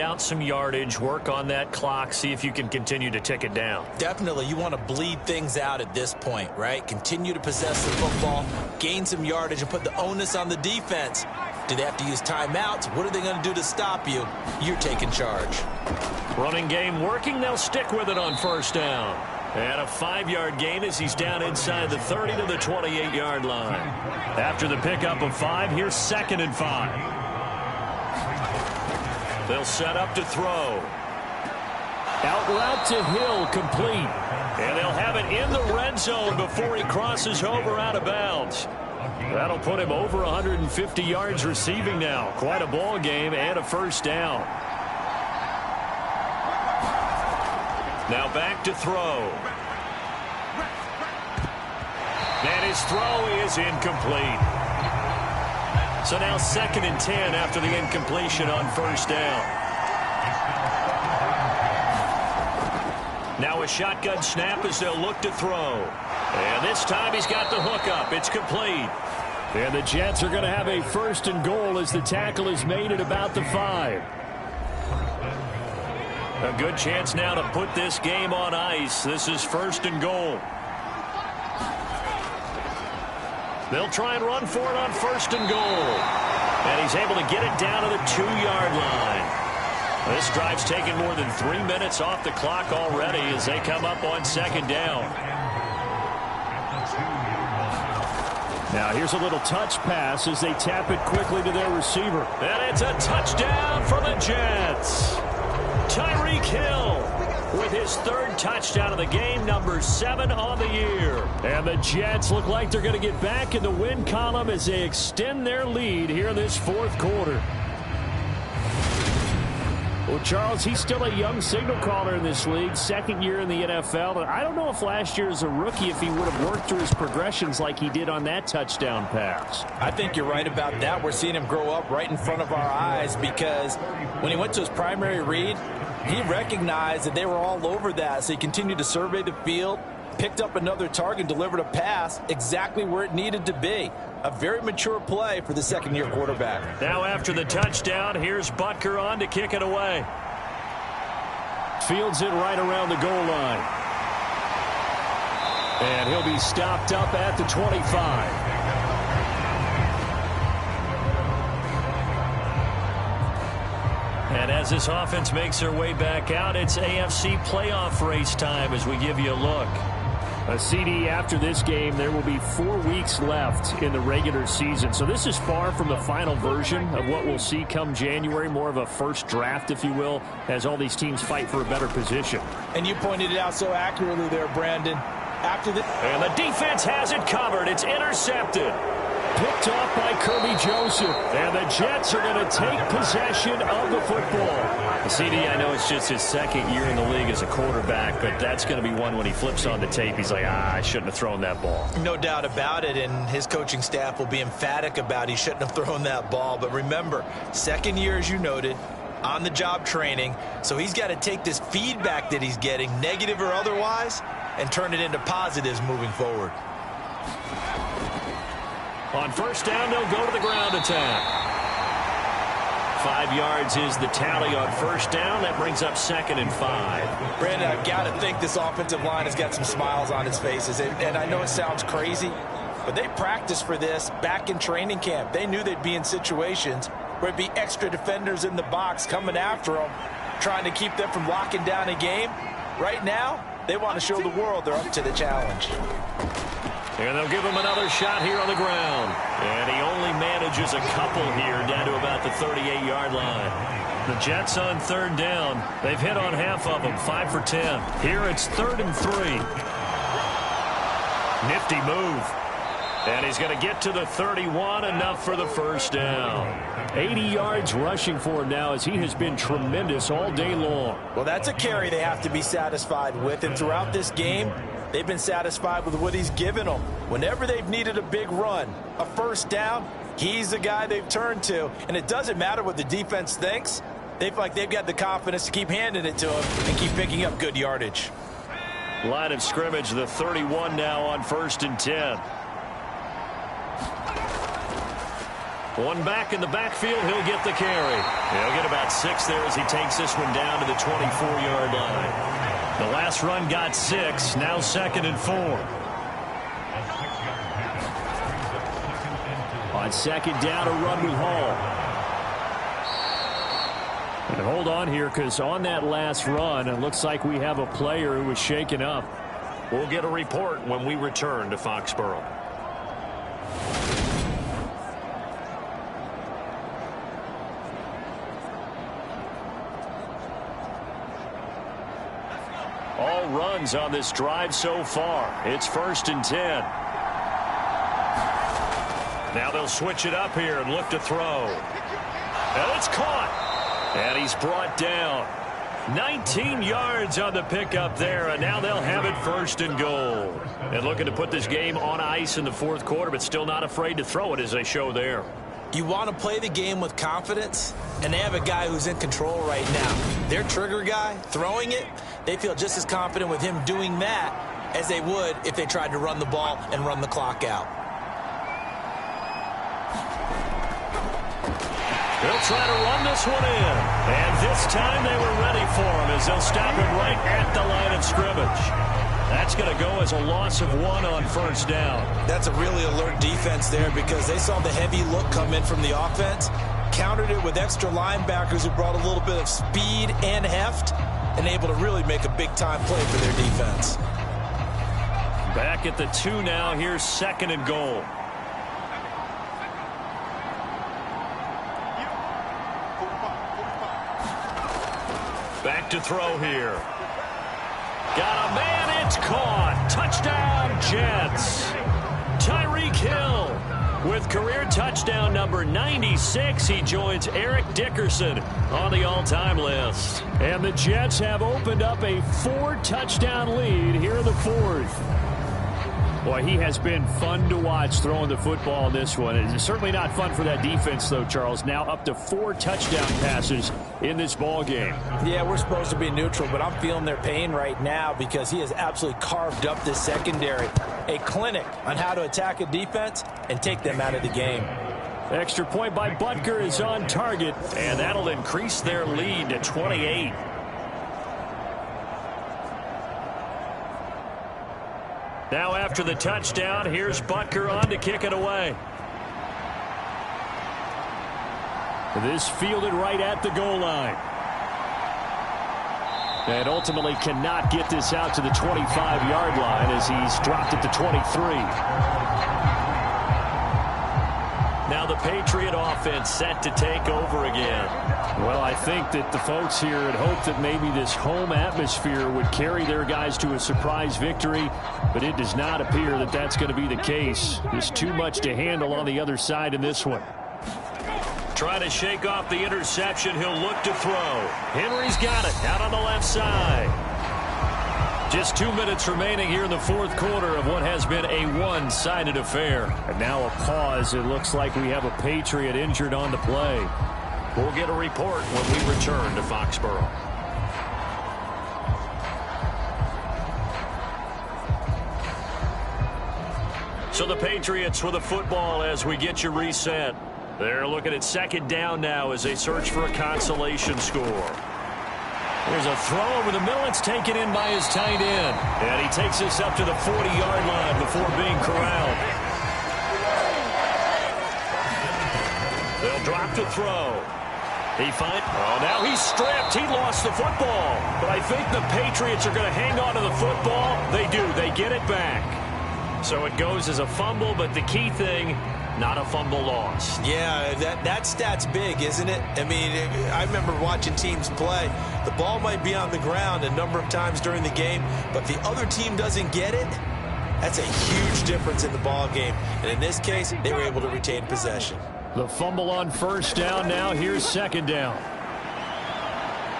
Out some yardage, work on that clock, see if you can continue to tick it down. Definitely, you want to bleed things out at this point, right? Continue to possess the football, gain some yardage, and put the onus on the defense. Do they have to use timeouts? What are they going to do to stop you? You're taking charge. Running game working, they'll stick with it on 1st down. And a 5-yard gain as he's down inside the 30 to the 28-yard line. After the pickup of 5, here's 2nd and 5. They'll set up to throw. Out route to Hill, complete. And they'll have it in the red zone before he crosses over out of bounds. That'll put him over 150 yards receiving now. Quite a ball game and a 1st down. Now back to throw. And his throw is incomplete. So now 2nd and 10 after the incompletion on 1st down. Now a shotgun snap as they'll look to throw. And this time he's got the hook up. It's complete. And the Jets are going to have a 1st and goal as the tackle is made at about the 5. A good chance now to put this game on ice. This is 1st and goal. They'll try and run for it on 1st and goal. And he's able to get it down to the 2-yard line. This drive's taken more than 3 minutes off the clock already as they come up on 2nd down. Now here's a little touch pass as they tap it quickly to their receiver. And it's a touchdown for the Jets. Tyreek Hill with his 3rd touchdown of the game, number 7 on the year. And the Jets look like they're going to get back in the win column as they extend their lead here in this 4th quarter. Well, Charles, he's still a young signal caller in this league, 2nd year in the NFL. And I don't know if last year as a rookie if he would have worked through his progressions like he did on that touchdown pass. I think you're right about that. We're seeing him grow up right in front of our eyes because when he went to his primary read, he recognized that they were all over that. So he continued to survey the field, picked up another target, delivered a pass exactly where it needed to be. A very mature play for the 2nd-year quarterback. Now after the touchdown, here's Butker on to kick it away. Fields it right around the goal line. And he'll be stopped up at the 25. And as this offense makes their way back out, it's AFC playoff race time as we give you a look. A CD after this game, there will be 4 weeks left in the regular season. So this is far from the final version of what we'll see come January, more of a first draft, if you will, as all these teams fight for a better position. And you pointed it out so accurately there, Brandon. And the defense has it covered. It's intercepted. Picked off by Kirby Joseph. And the Jets are going to take possession of the football. CD, I know it's just his second year in the league as a quarterback, but that's going to be one when he flips on the tape. He's like, I shouldn't have thrown that ball. No doubt about it, and his coaching staff will be emphatic about he shouldn't have thrown that ball. But remember, second year, as you noted, on-the-job training, so he's got to take this feedback that he's getting, negative or otherwise, and turn it into positives moving forward. On first down, they'll go to the ground attack. 5 yards is the tally on first down. That brings up 2nd and 5. Brandon, I've got to think this offensive line has got some smiles on its faces. And I know it sounds crazy, but they practiced for this back in training camp. They knew they'd be in situations where it'd be extra defenders in the box coming after them, trying to keep them from locking down a game. Right now, they want to show the world they're up to the challenge. And they'll give him another shot here on the ground. And he only manages a couple here down to about the 38-yard line. The Jets on third down. They've hit on half of them, 5 for 10. Here it's 3rd and 3. Nifty move. And he's going to get to the 31, enough for the first down. 80 yards rushing for him now as he has been tremendous all day long. Well, that's a carry they have to be satisfied with. And throughout this game, they've been satisfied with what he's given them. Whenever they've needed a big run, a first down, he's the guy they've turned to. And it doesn't matter what the defense thinks. They feel like they've got the confidence to keep handing it to him and keep picking up good yardage. Line of scrimmage, the 31 now on 1st and 10. One back in the backfield, he'll get the carry. He'll get about 6 there as he takes this one down to the 24-yard line. The last run got 6, now 2nd and 4. On 2nd down, a run with Hall. And hold on here, because on that last run, it looks like we have a player who was shaken up. We'll get a report when we return to Foxborough. All runs on this drive so far. It's 1st and 10. Now they'll switch it up here and look to throw. And it's caught. And he's brought down. 19 yards on the pickup there, and now they'll have it 1st and goal. And looking to put this game on ice in the 4th quarter, but still not afraid to throw it as they show there. You want to play the game with confidence, and they have a guy who's in control right now. Their trigger guy, throwing it, they feel just as confident with him doing that as they would if they tried to run the ball and run the clock out. They'll try to run this one in. And this time they were ready for him as they'll stop him right at the line of scrimmage. That's going to go as a loss of 1 on 1st down. That's a really alert defense there because they saw the heavy look come in from the offense, countered it with extra linebackers who brought a little bit of speed and heft, and able to really make a big-time play for their defense. Back at the 2 now. Here's 2nd and goal. Back to throw here. Got a man, it's caught. Touchdown, Jets. Tyreek Hill with career touchdown number 96. He joins Eric Dickerson on the all-time list. And the Jets have opened up a 4-touchdown lead here in the 4th. Boy, he has been fun to watch throwing the football in this one. It's certainly not fun for that defense, though, Charles. Now up to 4 touchdown passes in this ball game. Yeah, we're supposed to be neutral, but I'm feeling their pain right now because he has absolutely carved up this secondary. A clinic on how to attack a defense and take them out of the game. Extra point by Butker is on target, and that'll increase their lead to 28. Now after the touchdown, here's Butker on to kick it away. This fielded right at the goal line. And ultimately cannot get this out to the 25-yard line as he's dropped at the 23. Now the Patriot offense set to take over again. Well, I think that the folks here had hoped that maybe this home atmosphere would carry their guys to a surprise victory, but it does not appear that that's going to be the case. There's too much to handle on the other side in this one. Trying to shake off the interception. He'll look to throw. Henry's got it out on the left side. Just 2 minutes remaining here in the fourth quarter of what has been a one-sided affair. And now a pause. It looks like we have a Patriot injured on the play. We'll get a report when we return to Foxborough. So the Patriots with the football as we get you reset. They're looking at second down now as they search for a consolation score. There's a throw over the middle. It's taken in by his tight end. And he takes this up to the 40-yard line before being corralled. They'll drop to throw. Now he's stripped. He lost the football. But I think the Patriots are going to hang on to the football. They do. They get it back. So it goes as a fumble, but the key thing, not a fumble loss. Yeah, that stat's big, isn't it? I mean, I remember watching teams play. The ball might be on the ground a number of times during the game, but if the other team doesn't get it, that's a huge difference in the ball game. And in this case, they were able to retain possession. The fumble on first down now. Here's second down.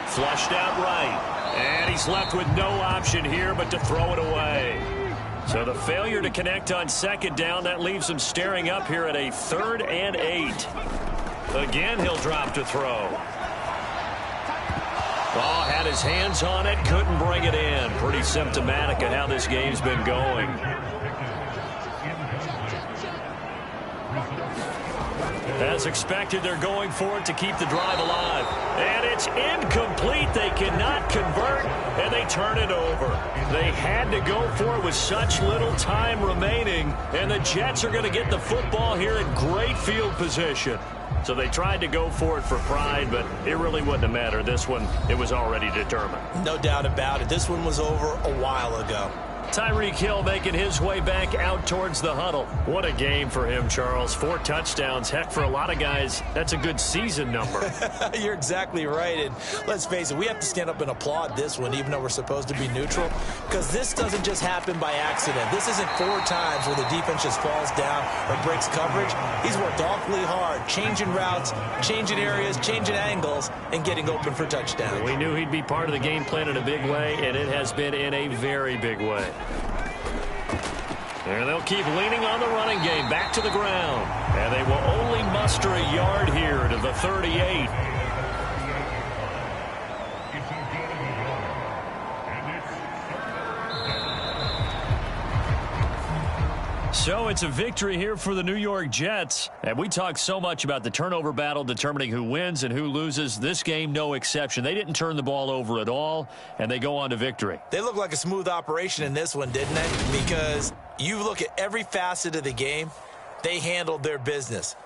Flushed out right. And he's left with no option here but to throw it away. So the failure to connect on second down, that leaves him staring up here at a 3rd and 8. Again, he'll drop to throw. Oh, had his hands on it, couldn't bring it in. Pretty symptomatic of how this game's been going. As expected, they're going for it to keep the drive alive. And it's incomplete. They cannot convert, and they turn it over. They had to go for it with such little time remaining, and the Jets are going to get the football here in great field position. So they tried to go for it for pride, but it really wouldn't have mattered. This one, it was already determined. No doubt about it. This one was over a while ago. Tyreek Hill making his way back out towards the huddle. What a game for him, Charles. 4 touchdowns. Heck, for a lot of guys, that's a good season number. You're exactly right. And let's face it, we have to stand up and applaud this one, even though we're supposed to be neutral, because this doesn't just happen by accident. This isn't 4 times where the defense just falls down or breaks coverage. He's worked awfully hard, changing routes, changing areas, changing angles, and getting open for touchdowns. We knew he'd be part of the game plan in a big way, and it has been in a very big way. And they'll keep leaning on the running game back to the ground. And they will only muster a yard here to the 38. So it's a victory here for the New York Jets. And we talk so much about the turnover battle determining who wins and who loses. This game, no exception. They didn't turn the ball over at all, and they go on to victory. They look like a smooth operation in this one, didn't they? Because you look at every facet of the game, they handled their business.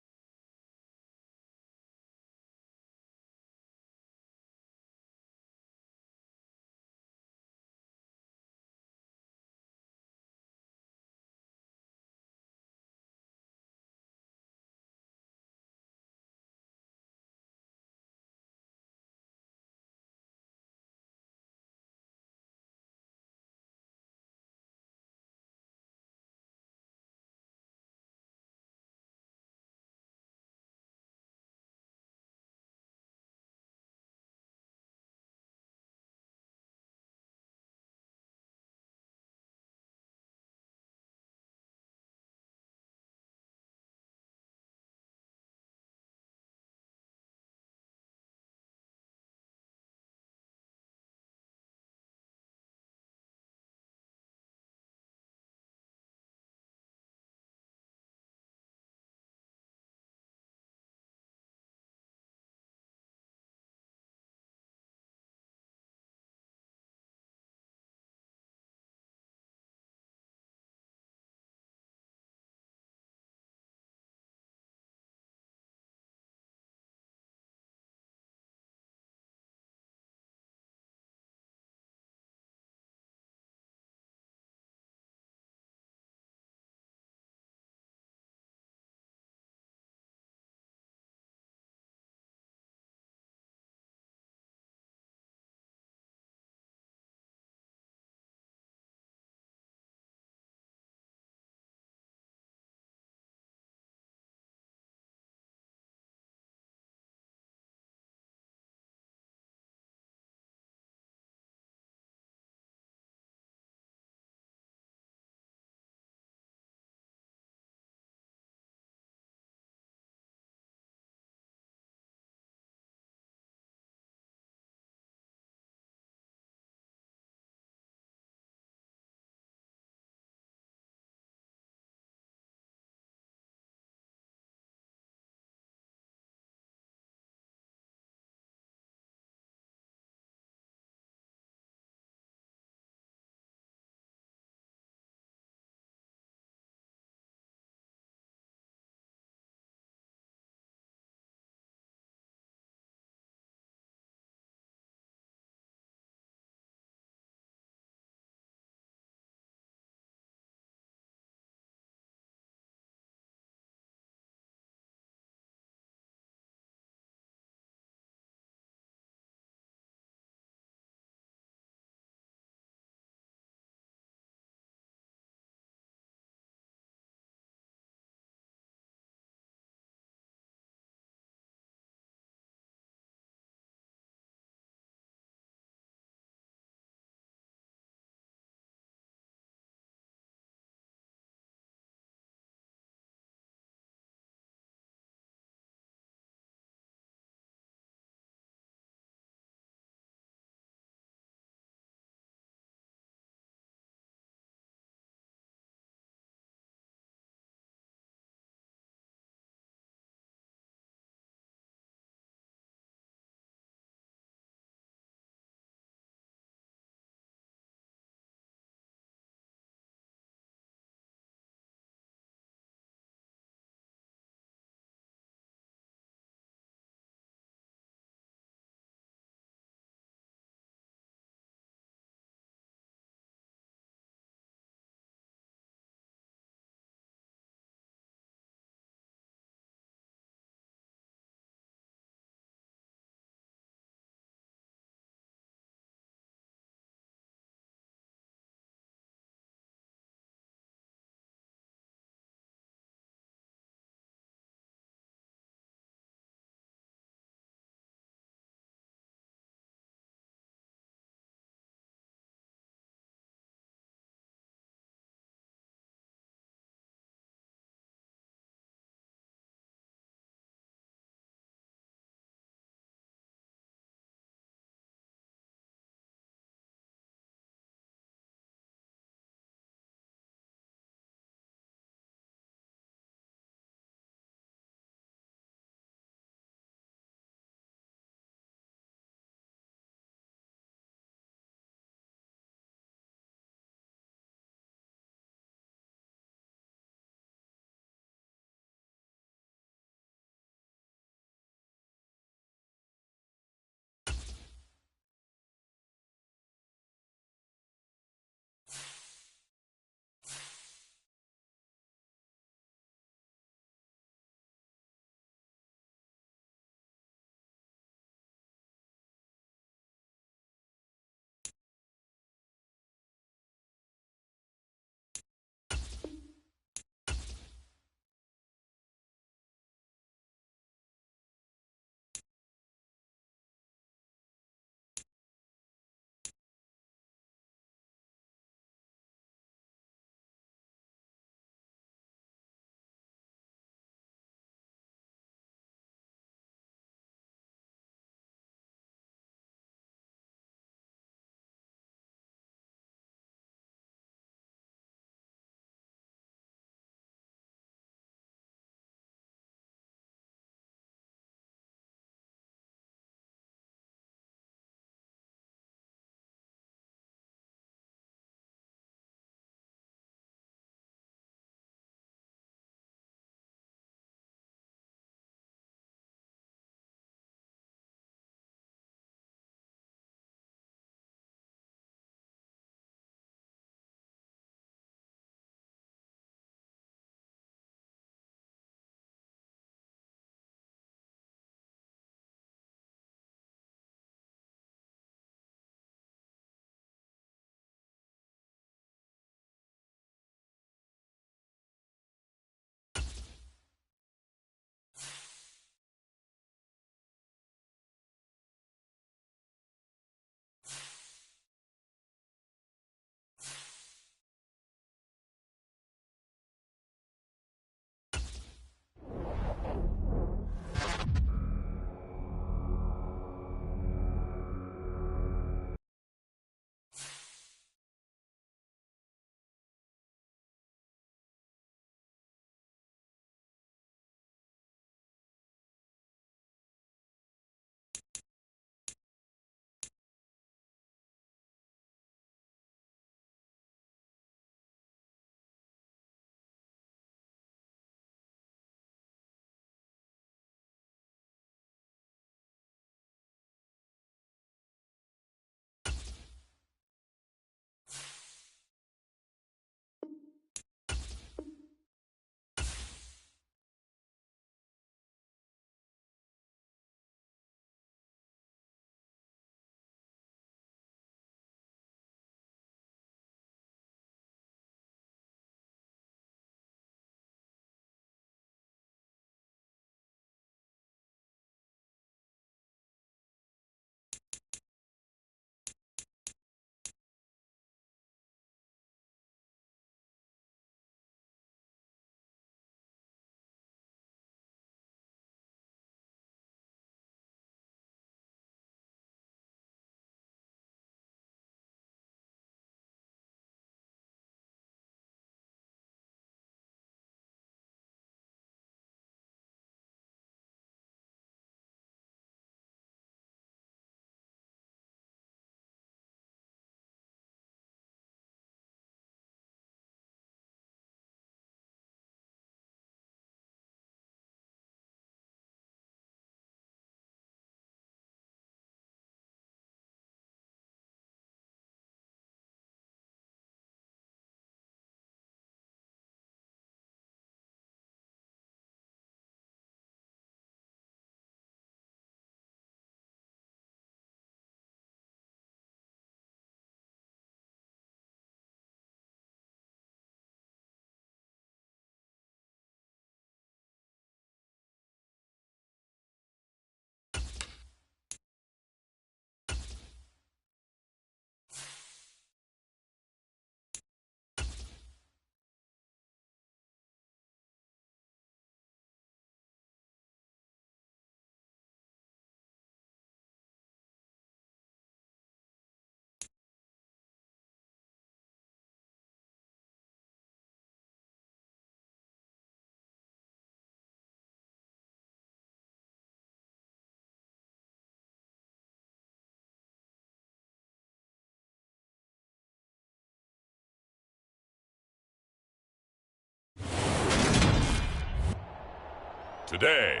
Today,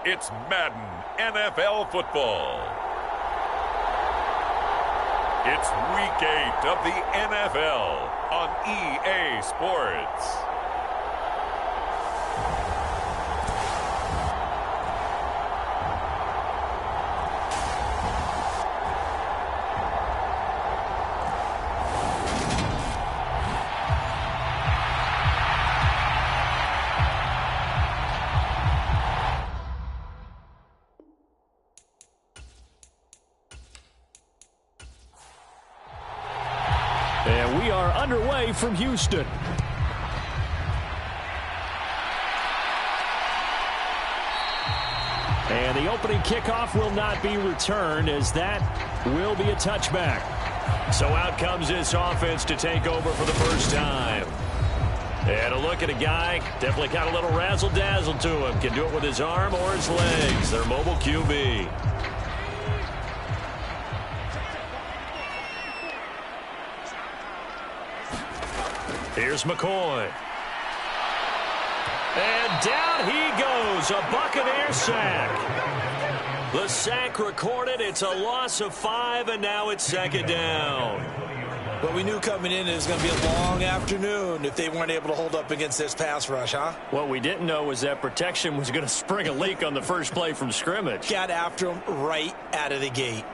it's Madden NFL football. It's Week 8 of the NFL on EA Sports. And we are underway from Houston. And the opening kickoff will not be returned, as that will be a touchback. So out comes this offense to take over for the first time. And a look at a guy, definitely got a little razzle-dazzle to him. Can do it with his arm or his legs. Their mobile QB. Here's McCoy. And down he goes. A Buccaneer sack. The sack recorded. It's a loss of 5, and now it's second down. Well, we knew coming in it was going to be a long afternoon if they weren't able to hold up against this pass rush, huh? What we didn't know was that protection was going to spring a leak on the first play from scrimmage. Got after him right out of the gate.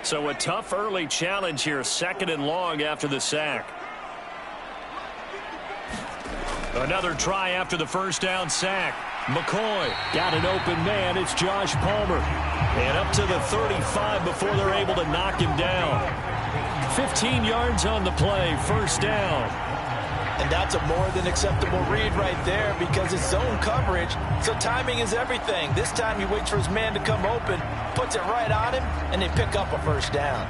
So a tough early challenge here, second and long after the sack. Another try after the first down sack. McCoy got an open man. It's Josh Palmer. And up to the 35 before they're able to knock him down. 15 yards on the play, first down. And that's a more than acceptable read right there because it's zone coverage, so timing is everything. This time he waits for his man to come open, puts it right on him, and they pick up a first down.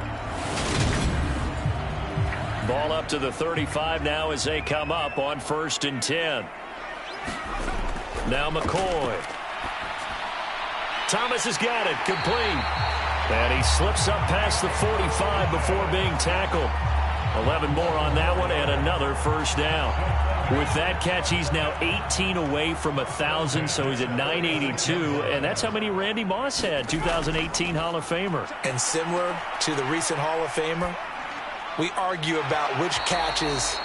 Ball up to the 35 now as they come up on 1st and 10. Now McCoy. Thomas has got it, complete. And he slips up past the 45 before being tackled. 11 more on that one and another first down. With that catch, he's now 18 away from 1,000, so he's at 982, and that's how many Randy Moss had, 2018 Hall of Famer. And similar to the recent Hall of Famer, we argue about which catches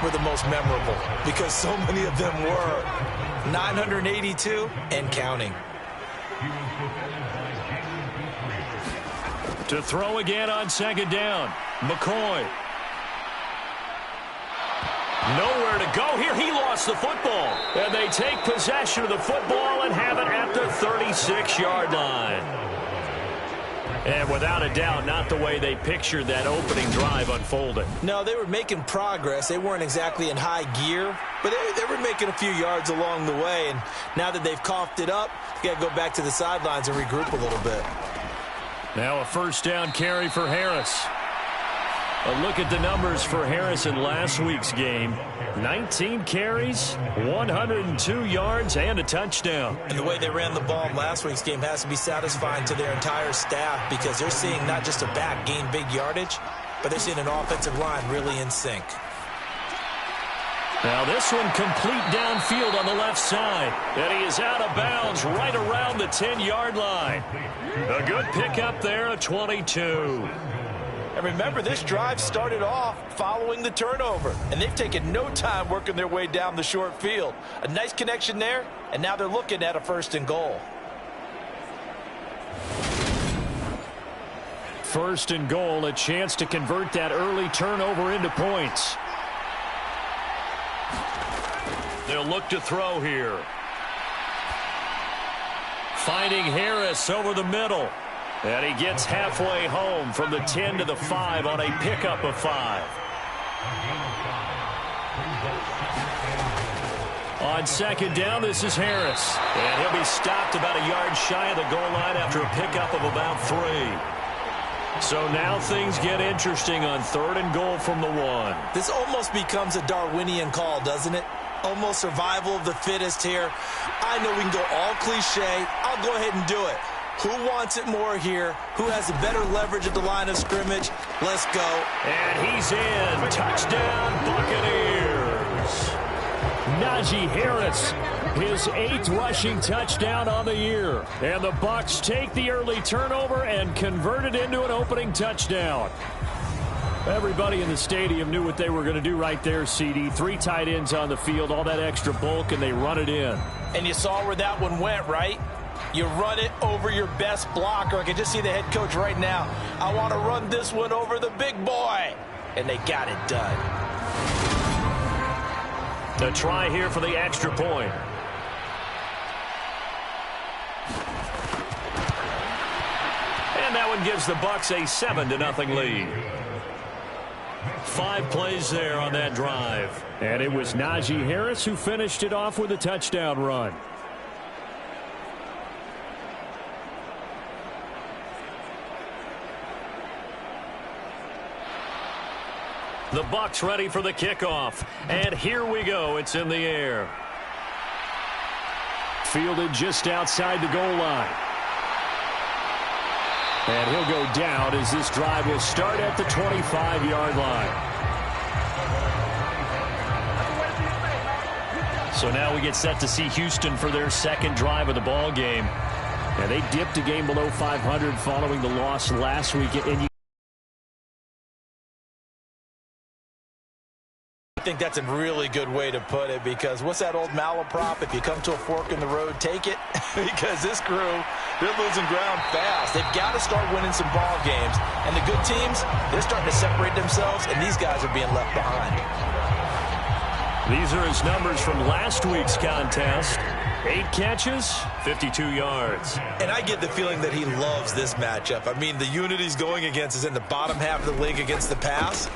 were the most memorable because so many of them were. 982 and counting. To throw again on second down, McCoy. Nowhere to go here. He lost the football. And they take possession of the football and have it at the 36-yard line. And without a doubt, not the way they pictured that opening drive unfolding. No, they were making progress. They weren't exactly in high gear, but they were making a few yards along the way. And now that they've coughed it up, you got to go back to the sidelines and regroup a little bit. Now a first down carry for Harris. A look at the numbers for Harris in last week's game. 19 carries, 102 yards, and a touchdown. And the way they ran the ball in last week's game has to be satisfying to their entire staff because they're seeing not just a back gain big yardage, but they're seeing an offensive line really in sync. Now this one complete downfield on the left side. And he is out of bounds right around the 10-yard line. A good pickup there, a 22. And remember, this drive started off following the turnover, and they've taken no time working their way down the short field. A nice connection there, and now they're looking at a 1st and goal. 1st and goal, a chance to convert that early turnover into points. They'll look to throw here. Finding Harris over the middle. And he gets halfway home from the 10 to the 5 on a pickup of 5. On second down, this is Harris. And he'll be stopped about a yard shy of the goal line after a pickup of about 3. So now things get interesting on 3rd and goal from the 1. This almost becomes a Darwinian call, doesn't it? Almost survival of the fittest here. I know we can go all cliche. I'll go ahead and do it. Who wants it more here? Who has the better leverage at the line of scrimmage? Let's go. And he's in. Touchdown, Buccaneers. Najee Harris, his 8th rushing touchdown on the year. And the Bucs take the early turnover and convert it into an opening touchdown. Everybody in the stadium knew what they were going to do right there, CD. 3 tight ends on the field, all that extra bulk, and they run it in. And you saw where that one went, right? You run it over your best blocker. I can just see the head coach right now. I want to run this one over the big boy. And they got it done. A try here for the extra point. And that one gives the Bucs a 7-0 lead. 5 plays there on that drive. And it was Najee Harris who finished it off with a touchdown run. The Bucs ready for the kickoff. And here we go. It's in the air. Fielded just outside the goal line. And he'll go down as this drive will start at the 25-yard line. So now we get set to see Houston for their second drive of the ball game. And they dipped a game below 500 following the loss last week. And I think that's a really good way to put it, because what's that old malaprop? If you come to a fork in the road, take it. Because this crew, they're losing ground fast. They've got to start winning some ball games. And the good teams, they're starting to separate themselves, and these guys are being left behind. These are his numbers from last week's contest. 8 catches, 52 yards. And I get the feeling that he loves this matchup. I mean, the unit he's going against is in the bottom half of the league against the pass.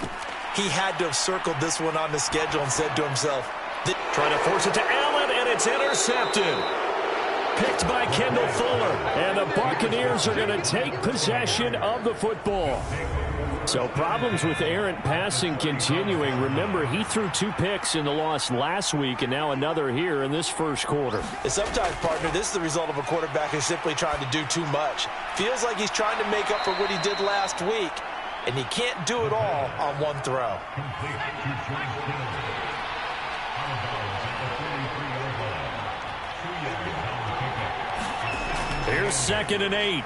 He had to have circled this one on the schedule and said to himself, trying to force it to Allen, and it's intercepted. Picked by Kendall Fuller. And the Buccaneers are going to take possession of the football. So problems with errant passing continuing. Remember, he threw 2 picks in the loss last week, and now another here in this first quarter. And sometimes, partner, this is the result of a quarterback who's simply trying to do too much. Feels like he's trying to make up for what he did last week. And he can't do it all on one throw. Here's 2nd and 8.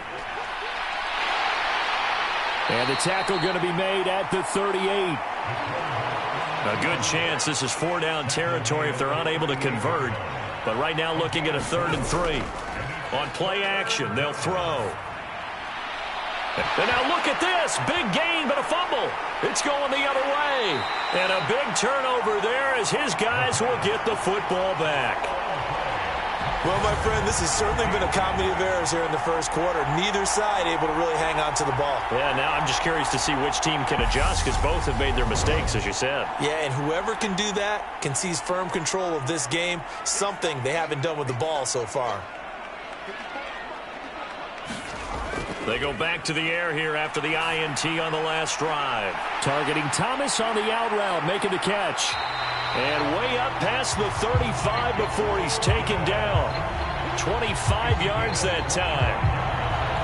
And the tackle going to be made at the 38. A good chance this is 4-down territory if they're unable to convert. But right now looking at a 3rd and 3. On play action, they'll throw. And now look at this. Big gain, but a fumble. It's going the other way. And a big turnover there as his guys will get the football back. well, my friend, this has certainly been a comedy of errors here in the first quarter. Neither side able to really hang on to the ball. Yeah, now I'm just curious to see which team can adjust, because both have made their mistakes, as you said. Yeah, and whoever can do that can seize firm control of this game, something they haven't done with the ball so far. They go back to the air here after the INT on the last drive. Targeting Thomas on the out route, making the catch. And way up past the 35 before he's taken down. 25 yards that time.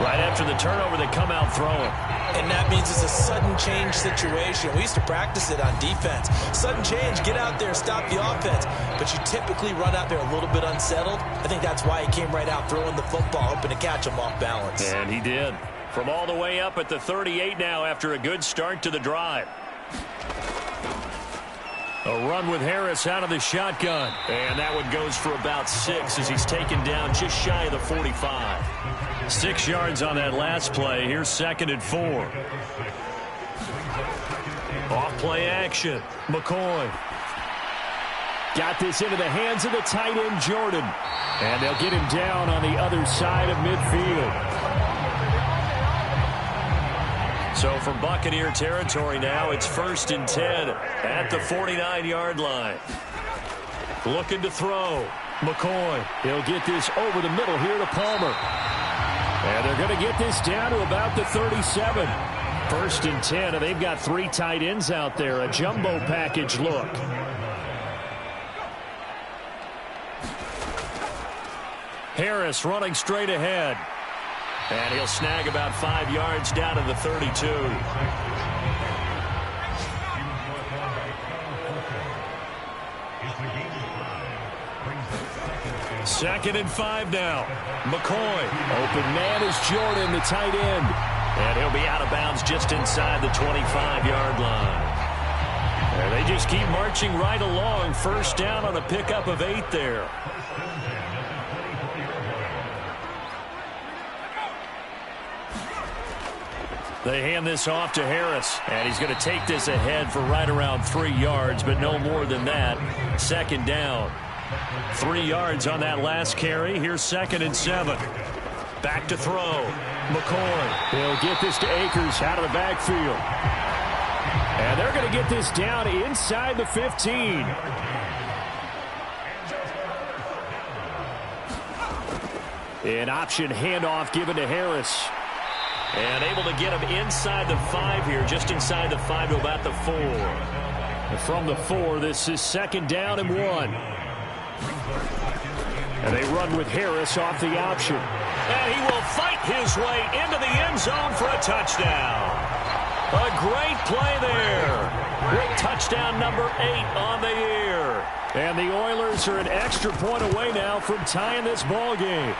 Right after the turnover, they come out throwing. And that means it's a sudden change situation. We used to practice it on defense. Sudden change, get out there, stop the offense. But you typically run out there a little bit unsettled. I think that's why he came right out throwing the football, hoping to catch him off balance. And he did. From all the way up at the 38 now after a good start to the drive. A run with Harris out of the shotgun. And that one goes for about 6 as he's taken down just shy of the 45. 6 yards on that last play. Here's 2nd and 4. Off play action. McCoy. Got this into the hands of the tight end, Jordan. And they'll get him down on the other side of midfield. So from Buccaneer territory now, it's 1st and 10 at the 49-yard line. Looking to throw. McCoy. He'll get this over the middle here to Palmer. And they're going to get this down to about the 37. 1st and 10, and they've got 3 tight ends out there. A jumbo package look. Harris running straight ahead. And he'll snag about 5 yards down to the 32. 2nd and 5 now. McCoy. Open man is Jordan, the tight end. And he'll be out of bounds just inside the 25-yard line. And they just keep marching right along. First down on a pickup of 8 there. They hand this off to Harris, and he's going to take this ahead for right around 3 yards, but no more than that. 2nd down. 3 yards on that last carry. Here's 2nd and 7. Back to throw. McCoy. They'll get this to Akers out of the backfield. And they're going to get this down inside the 15. An option handoff given to Harris. And able to get him inside the 5 here, just inside the 5 to about the 4. And from the 4, this is 2nd down and 1. And they run with Harris off the option. And he will fight his way into the end zone for a touchdown. A great play there. With touchdown number 8 on the year. And the Oilers are an extra point away now from tying this ball game.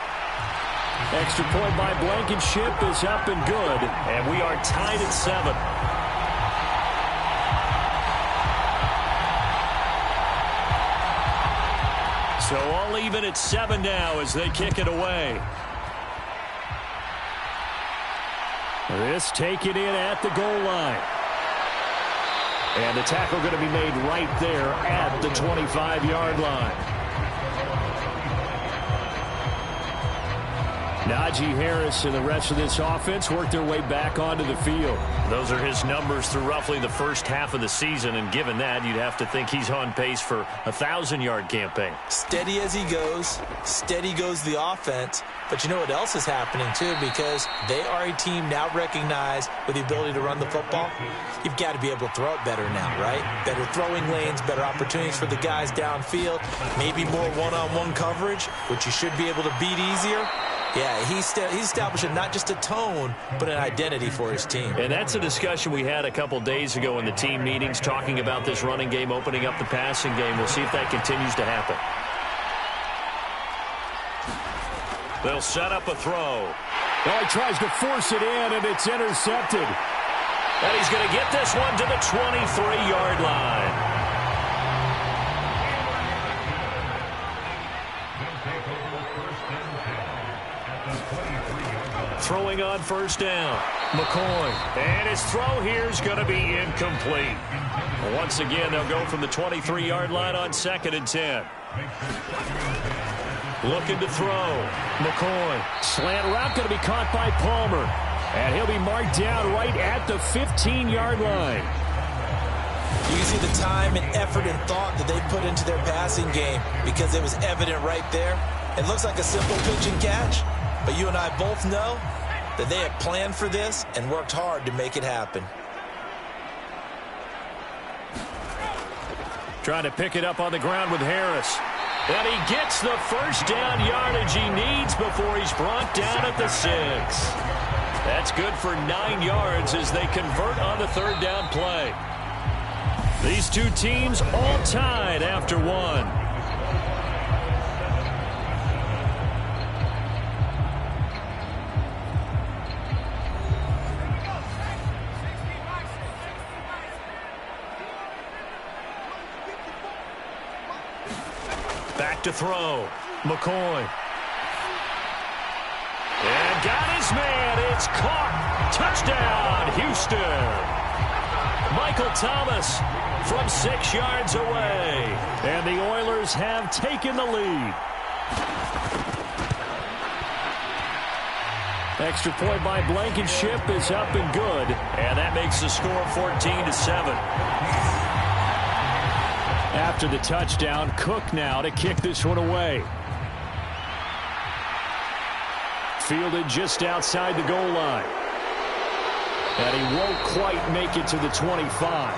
Extra point by Blankenship is up and good. And we are tied at 7. So all even at 7 now as they kick it away. This taken in at the goal line. And the tackle going to be made right there at the 25-yard line. Najee Harris and the rest of this offense work their way back onto the field. Those are his numbers through roughly the first half of the season, and given that, you'd have to think he's on pace for a 1,000-yard campaign. Steady as he goes, steady goes the offense. But you know what else is happening, too, because they are a team now recognized with the ability to run the football. You've got to be able to throw it better now, right? Better throwing lanes, better opportunities for the guys downfield, maybe more one-on-one coverage, which you should be able to beat easier. Yeah, he's establishing not just a tone, but an identity for his team. And that's a discussion we had a couple days ago in the team meetings, talking about this running game, opening up the passing game. We'll see if that continues to happen. They'll set up a throw. Oh, he tries to force it in, and it's intercepted. And he's going to get this one to the 23-yard line. Throwing on first down. McCoy. And his throw here is going to be incomplete. Once again, they'll go from the 23-yard line on 2nd and 10. Looking to throw. McCoy. Slant route going to be caught by Palmer. And he'll be marked down right at the 15-yard line. You can see the time and effort and thought that they put into their passing game because it was evident right there. It looks like a simple pitch and catch, but you and I both know that they had planned for this and worked hard to make it happen. Trying to pick it up on the ground with Harris. And he gets the first down yardage he needs before he's brought down at the 6. That's good for 9 yards as they convert on the 3rd down play. These two teams all tied after 1. Back to throw. McCoy. And got his man. It's caught. Touchdown, Houston. Michael Thomas from 6 yards away. And the Oilers have taken the lead. Extra point by Blankenship is up and good. And that makes the score 14-7. After the touchdown, Cook now to kick this one away. Fielded just outside the goal line. And he won't quite make it to the 25.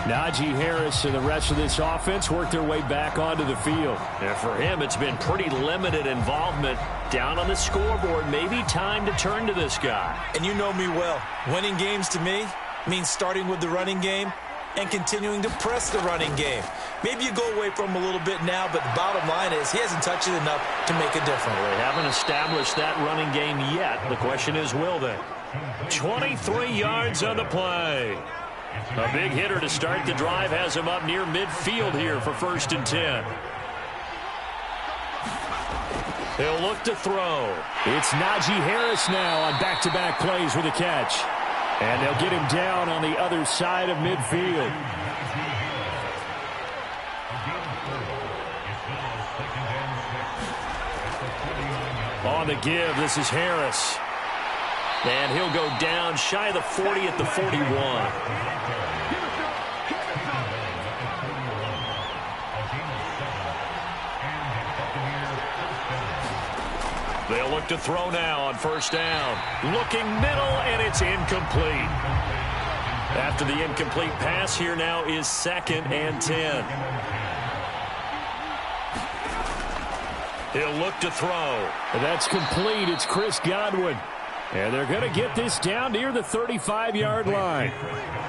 Najee Harris and the rest of this offense work their way back onto the field. And for him, it's been pretty limited involvement down on the scoreboard. Maybe time to turn to this guy. And you know me well. Winning games to me means starting with the running game and continuing to press the running game. Maybe you go away from him a little bit now, but the bottom line is he hasn't touched it enough to make a difference. They haven't established that running game yet. The question is, will they? 23 yards on the play. A big hitter to start the drive has him up near midfield here for 1st and 10. He'll look to throw. It's Najee Harris now on back-to-back plays with a catch. And they'll get him down on the other side of midfield. On the give, this is Harris. And he'll go down shy of the 40 at the 41. They'll look to throw now on 1st down. Looking middle, and it's incomplete. After the incomplete pass, here now is 2nd and 10. He'll look to throw. And that's complete. It's Chris Godwin. And they're going to get this down near the 35-yard line.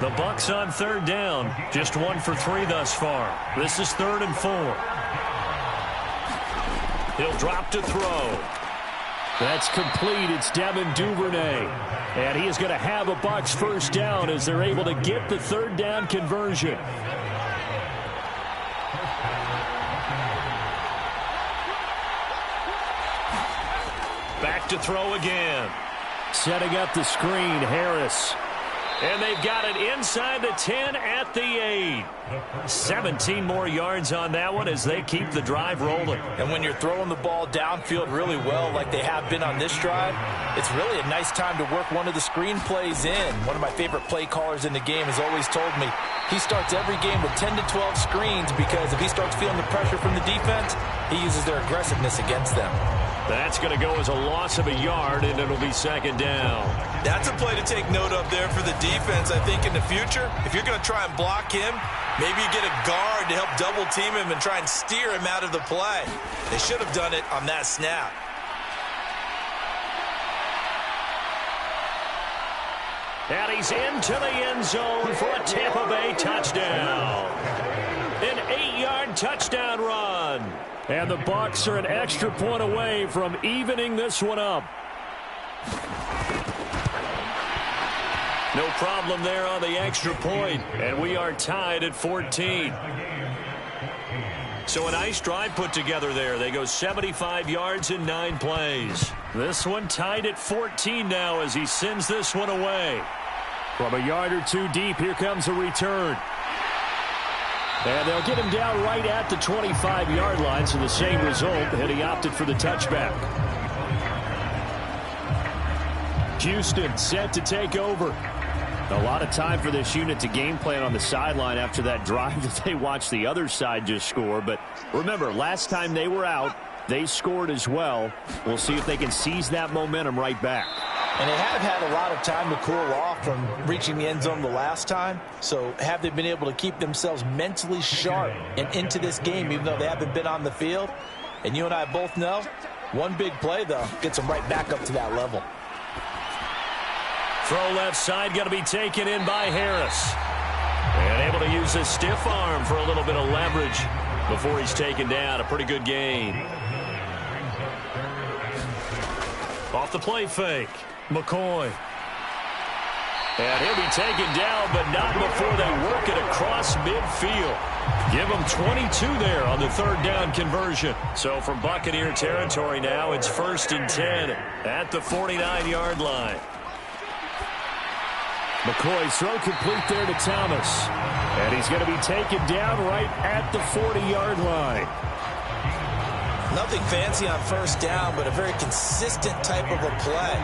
The Bucs on 3rd down. Just 1 for 3 thus far. This is 3rd and 4. He'll drop to throw. That's complete. It's Devin Duvernay. And he is going to have a Bucs 1st down as they're able to get the 3rd down conversion. Back to throw again. Setting up the screen, Harris. And they've got it inside the 10 at the 8. 17 more yards on that one as they keep the drive rolling. And when you're throwing the ball downfield really well like they have been on this drive, it's really a nice time to work one of the screen plays in. One of my favorite play callers in the game has always told me he starts every game with 10 to 12 screens because if he starts feeling the pressure from the defense, he uses their aggressiveness against them. That's going to go as a loss of a yard, and it'll be 2nd down. That's a play to take note of there for the defense, I think, in the future. If you're going to try and block him, maybe you get a guard to help double-team him and try and steer him out of the play. They should have done it on that snap. And he's into the end zone for a Tampa Bay touchdown. An 8-yard touchdown run. And the Bucs are an extra point away from evening this one up. No problem there on the extra point. And we are tied at 14. So a nice drive put together there. They go 75 yards in 9 plays. This one tied at 14 now as he sends this one away. From a yard or 2 deep, here comes a return. And they'll get him down right at the 25-yard line, so the same result, and he opted for the touchback. Houston set to take over. A lot of time for this unit to game plan on the sideline after that drive that they watched the other side just score. But remember, last time they were out, they scored as well. We'll see if they can seize that momentum right back. And they have had a lot of time to cool off from reaching the end zone the last time. So have they been able to keep themselves mentally sharp and into this game, even though they haven't been on the field? And you and I both know, one big play, though, gets them right back up to that level. Throw left side, going to be taken in by Harris. And able to use his stiff arm for a little bit of leverage before he's taken down. A pretty good gain. Off the play fake. McCoy. And he'll be taken down, but not before they work it across midfield. Give him 22 there on the 3rd down conversion. So from Buccaneer territory now, it's 1st and 10 at the 49-yard line. McCoy's throw complete there to Thomas. And he's going to be taken down right at the 40-yard line. Nothing fancy on 1st down, but a very consistent type of a play.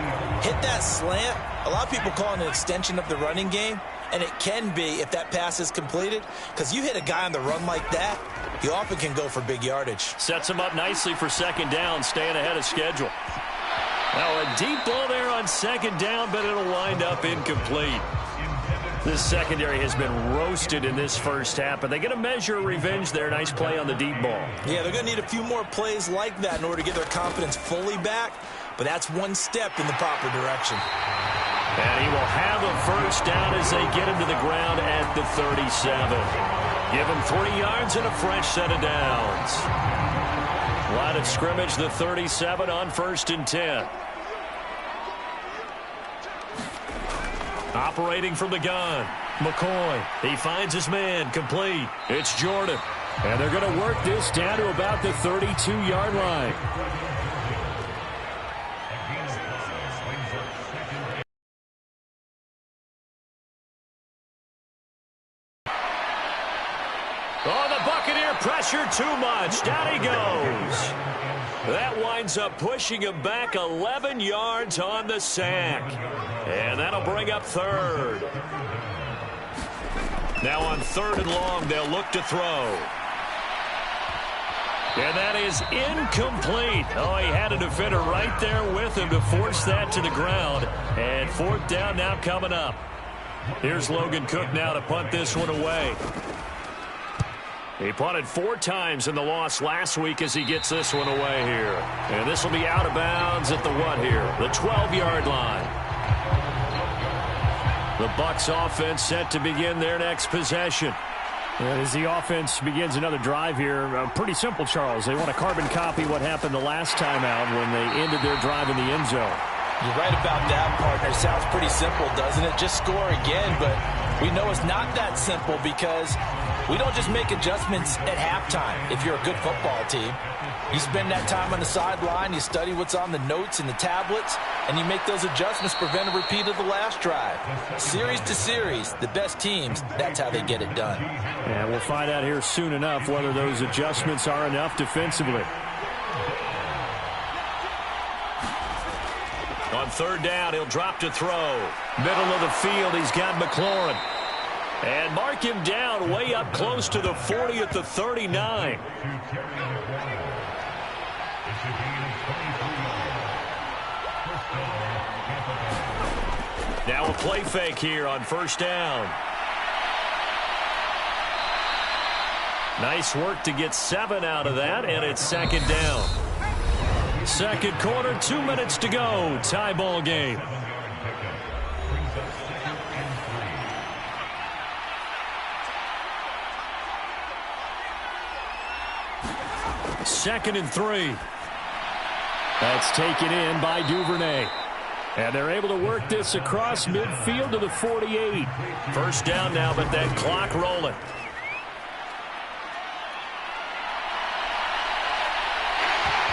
Hit that slant. A lot of people call it an extension of the running game, and it can be if that pass is completed, because you hit a guy on the run like that, he often can go for big yardage. Sets him up nicely for 2nd down, staying ahead of schedule. Now a deep ball there on 2nd down, but it'll wind up incomplete. This secondary has been roasted in this first half, but they get a measure of revenge there. Nice play on the deep ball. Yeah, they're going to need a few more plays like that in order to get their confidence fully back, but that's one step in the proper direction. And he will have a first down as they get him to the ground at the 37. Give him 3 yards and a fresh set of downs. Line of scrimmage, the 37 on 1st and 10. Operating from the gun, McCoy. He finds his man, complete. It's Jordan. And they're going to work this down to about the 32-yard line. Oh, the Buccaneer pressure too much. Down he goes. That winds up pushing him back 11 yards on the sack. And that'll bring up 3rd. Now on 3rd and long, they'll look to throw. And that is incomplete. Oh, he had a defender right there with him to force that to the ground. And 4th down now coming up. Here's Logan Cook now to punt this one away. He punted 4 times in the loss last week as he gets this one away here. And this will be out of bounds at the what here? The 12-yard line. The Bucs offense set to begin their next possession. And as the offense begins another drive here, pretty simple, Charles. They want to carbon copy what happened the last time out when they ended their drive in the end zone. You're right about that, partner. Sounds pretty simple, doesn't it? Just score again, but we know it's not that simple because we don't just make adjustments at halftime if you're a good football team. You spend that time on the sideline, you study what's on the notes and the tablets, and you make those adjustments, prevent a repeat of the last drive. Series to series, the best teams, that's how they get it done. And we'll find out here soon enough whether those adjustments are enough defensively. On 3rd down, he'll drop to throw. Middle of the field, he's got McLaurin. And mark him down way up close to the 40 at the 39. Now a play fake here on 1st down. Nice work to get 7 out of that, and it's 2nd down. 2nd quarter, 2 minutes to go. Tie ball game. Second and 3. That's taken in by Duvernay. And they're able to work this across midfield to the 48. First down now, but that clock rolling.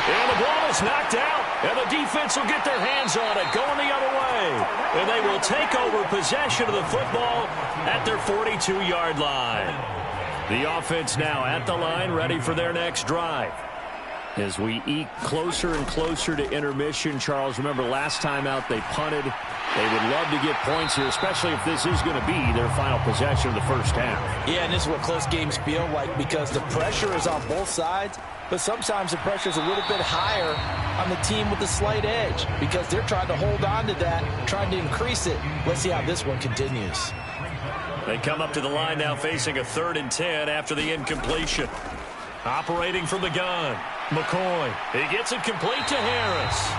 And the ball is knocked out, and the defense will get their hands on it, going the other way. And they will take over possession of the football at their 42-yard line. The offense now at the line, ready for their next drive. As we eke closer and closer to intermission, Charles, remember last time out they punted. They would love to get points here, especially if this is going to be their final possession of the first half. Yeah, and this is what close games feel like because the pressure is on both sides, but sometimes the pressure is a little bit higher on the team with the slight edge because they're trying to hold on to that, trying to increase it. Let's see how this one continues. They come up to the line now facing a 3rd and 10 after the incompletion. Operating from the gun, McCoy. He gets it complete to Harris.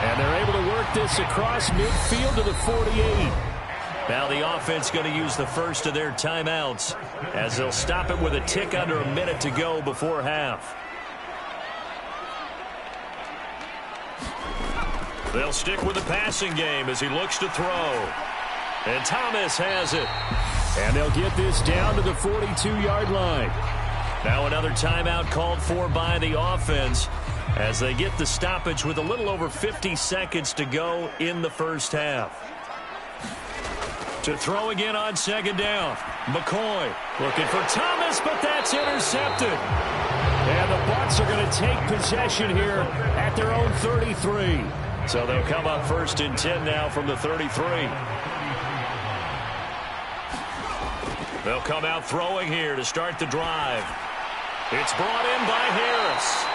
And they're able to work this across midfield to the 48. Now the offense going to use the first of their timeouts as they'll stop it with a tick under a minute to go before half. They'll stick with the passing game as he looks to throw. And Thomas has it. And they'll get this down to the 42-yard line. Now another timeout called for by the offense as they get the stoppage with a little over 50 seconds to go in the first half. To throw again on 2nd down. McCoy looking for Thomas, but that's intercepted. And the Bucs are going to take possession here at their own 33. So they'll come up 1st and 10 now from the 33. They'll come out throwing here to start the drive. It's brought in by Harris.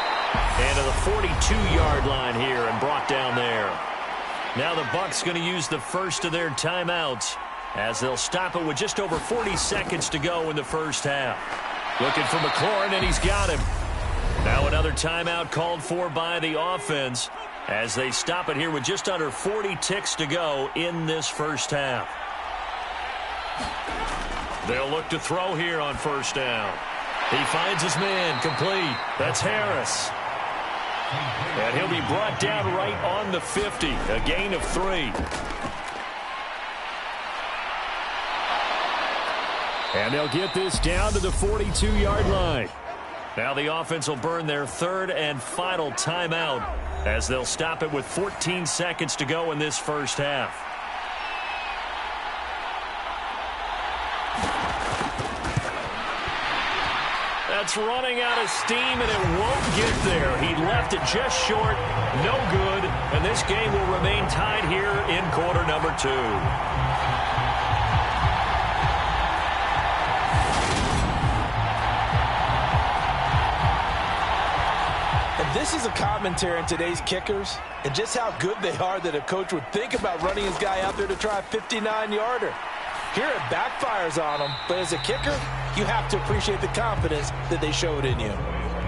And to the 42-yard line here and brought down there. Now the Bucs going to use the first of their timeouts as they'll stop it with just over 40 seconds to go in the first half. Looking for McLaurin, and he's got him. Now another timeout called for by the offense as they stop it here with just under 40 ticks to go in this first half. They'll look to throw here on first down. He finds his man, complete. That's Harris. And he'll be brought down right on the 50, a gain of 3. And they'll get this down to the 42-yard line. Now the offense will burn their third and final timeout as they'll stop it with 14 seconds to go in this first half. That's running out of steam, and it won't get there. He left it just short, no good, and this game will remain tied here in quarter number 2. This is a commentary on today's kickers and just how good they are that a coach would think about running his guy out there to try a 59-yarder. Here it backfires on him, but as a kicker, you have to appreciate the confidence that they showed in you.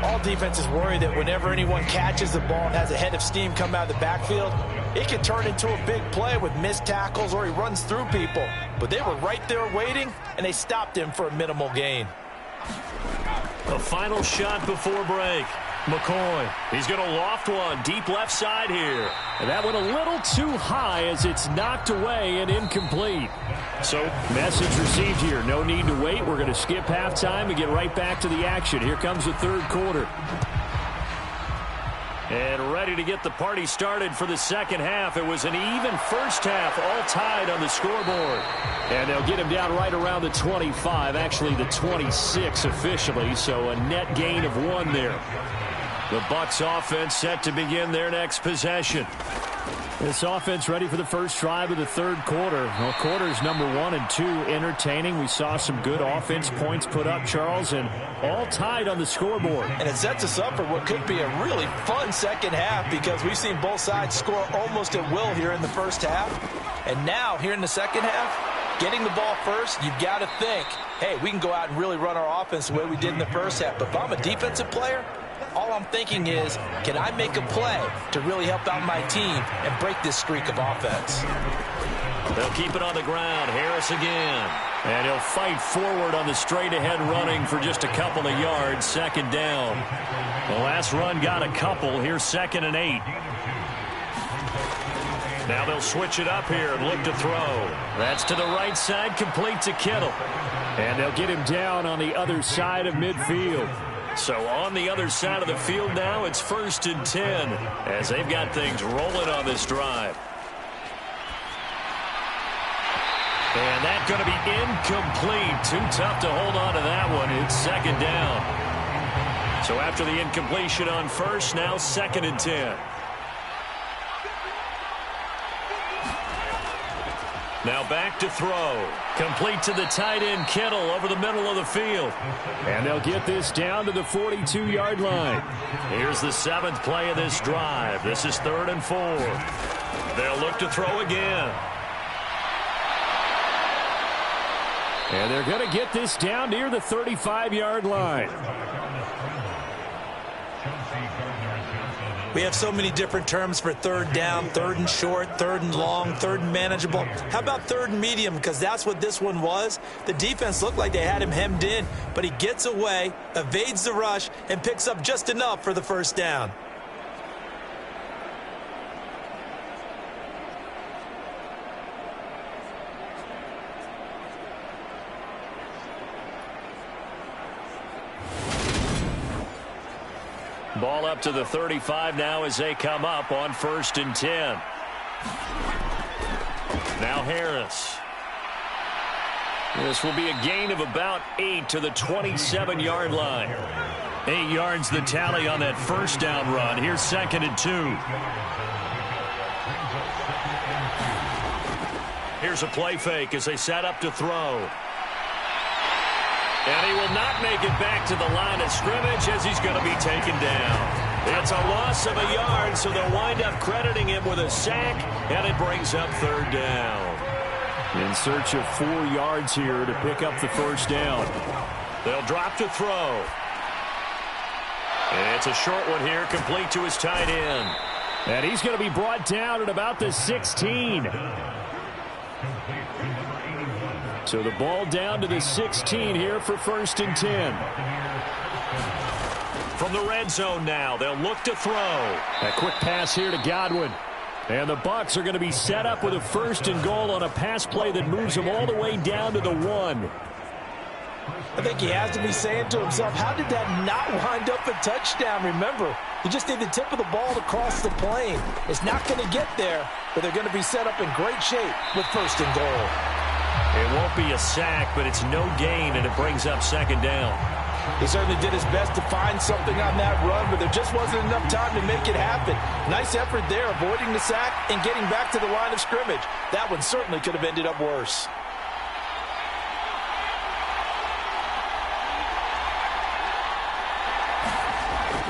All defenses worry that whenever anyone catches the ball and has a head of steam come out of the backfield, it can turn into a big play with missed tackles or he runs through people. But they were right there waiting, and they stopped him for a minimal gain. A final shot before break. McCoy, he's going to loft one deep left side here. And that went a little too high as it's knocked away and incomplete. So, message received here. No need to wait. We're going to skip halftime and get right back to the action. Here comes the third quarter. And ready to get the party started for the second half. It was an even first half, all tied on the scoreboard. And they'll get him down right around the 25, actually the 26 officially, so a net gain of 1 there. The Bucs offense set to begin their next possession. This offense ready for the first drive of the third quarter. Well, quarters number 1 and 2 entertaining. We saw some good offense points put up, Charles, and all tied on the scoreboard. And it sets us up for what could be a really fun second half because we've seen both sides score almost at will here in the first half. And now, here in the second half, getting the ball first, you've got to think, hey, we can go out and really run our offense the way we did in the first half. But if I'm a defensive player, all I'm thinking is, can I make a play to really help out my team and break this streak of offense? They'll keep it on the ground. Harris again. And he'll fight forward on the straight-ahead running for just a couple of yards. Second down. The last run got a couple. Here's 2nd and 8. Now they'll switch it up here and look to throw. That's to the right side, complete to Kittle. And they'll get him down on the other side of midfield. So on the other side of the field now, it's 1st and 10 as they've got things rolling on this drive. And that's going to be incomplete. Too tough to hold on to that one. It's 2nd down. So after the incompletion on first, now 2nd and 10. Now back to throw. Complete to the tight end, Kittle, over the middle of the field. And they'll get this down to the 42-yard line. Here's the 7th play of this drive. This is 3rd and 4. They'll look to throw again. And they're going to get this down near the 35-yard line. We have so many different terms for third down, 3rd and short, 3rd and long, 3rd and manageable. How about 3rd and medium? Because that's what this one was. The defense looked like they had him hemmed in, but he gets away, evades the rush, and picks up just enough for the first down. Ball up to the 35 now as they come up on 1st and 10. Now Harris. This will be a gain of about 8 to the 27-yard line. 8 yards the tally on that first down run. Here's 2nd and 2. Here's a play fake as they set up to throw. And he will not make it back to the line of scrimmage as he's going to be taken down. It's a loss of a yard, so they'll wind up crediting him with a sack, and it brings up 3rd down. In search of 4 yards here to pick up the first down. They'll drop to throw. And it's a short one here, complete to his tight end. And he's going to be brought down at about the 16. So the ball down to the 16 here for 1st and 10. From the red zone now, they'll look to throw. A quick pass here to Godwin. And the Bucs are going to be set up with a 1st and goal on a pass play that moves them all the way down to the 1. I think he has to be saying to himself, how did that not wind up a touchdown? Remember, you just need the tip of the ball to cross the plane. It's not going to get there, but they're going to be set up in great shape with 1st and goal. It won't be a sack, but it's no gain, and it brings up 2nd down. He certainly did his best to find something on that run, but there just wasn't enough time to make it happen. Nice effort there, avoiding the sack and getting back to the line of scrimmage. That one certainly could have ended up worse.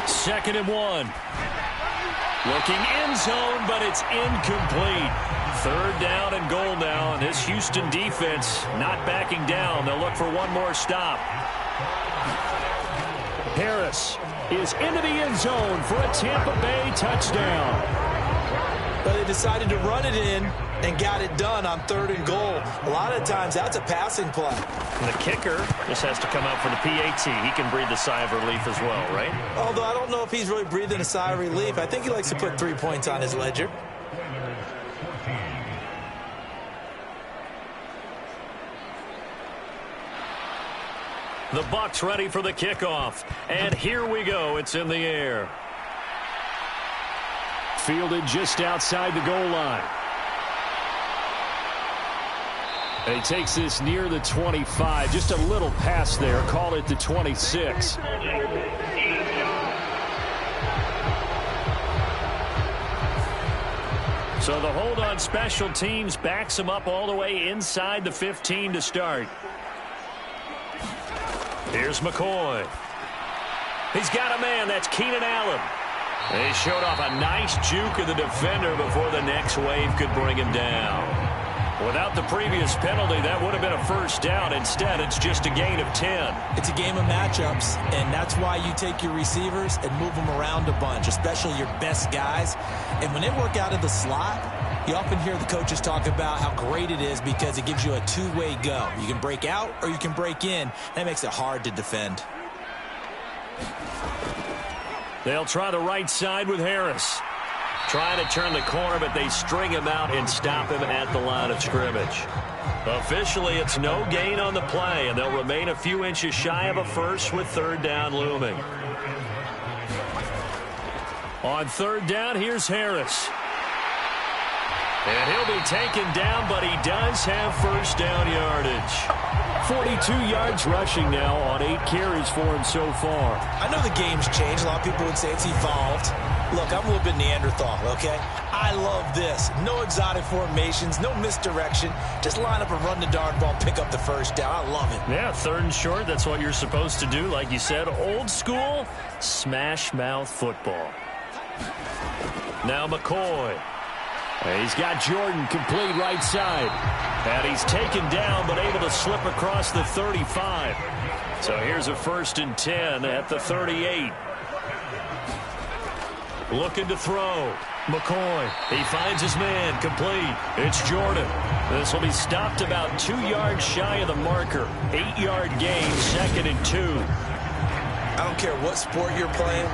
Second and 1. Looking end zone, but it's incomplete. 3rd down and goal now, and this Houston defense not backing down. They'll look for one more stop. Harris is into the end zone for a Tampa Bay touchdown. But they decided to run it in and got it done on 3rd and goal. A lot of times that's a passing play. And the kicker just has to come out for the PAT. He can breathe a sigh of relief as well, right? Although I don't know if he's really breathing a sigh of relief. I think he likes to put 3 points on his ledger. The Bucs ready for the kickoff. And here we go. It's in the air. Fielded just outside the goal line. And he takes this near the 25. Just a little pass there. Call it the 26. So the hold on special teams backs him up all the way inside the 15 to start. Here's McCoy. He's got a man. That's Keenan Allen. And he showed off a nice juke of the defender before the next wave could bring him down. Without the previous penalty, that would have been a 1st down. Instead, it's just a gain of 10. It's a game of matchups, and that's why you take your receivers and move them around a bunch, especially your best guys. And when they work out of the slot, you often hear the coaches talk about how great it is because it gives you a two-way go. You can break out or you can break in. That makes it hard to defend. They'll try the right side with Harris. Trying to turn the corner, but they string him out and stop him at the line of scrimmage. Officially, it's no gain on the play, and they'll remain a few inches shy of a 1st with 3rd down looming. On 3rd down, here's Harris. And he'll be taken down, but he does have 1st down yardage. 42 yards rushing now on 8 carries for him so far. I know the game's changed. A lot of people would say it's evolved. Look, I'm a little bit Neanderthal, okay? I love this. No exotic formations, no misdirection. Just line up and run the dart pick up the 1st down. I love it. Yeah, 3rd and short, that's what you're supposed to do. Like you said, old school, smash mouth football. Now McCoy. He's got Jordan complete right side. And he's taken down, but able to slip across the 35. So here's a 1st and 10 at the 38. Looking to throw. McCoy. He finds his man. Complete. It's Jordan. This will be stopped about 2 yards shy of the marker. 8-yard gain, 2nd and 2. I don't care what sport you're playing.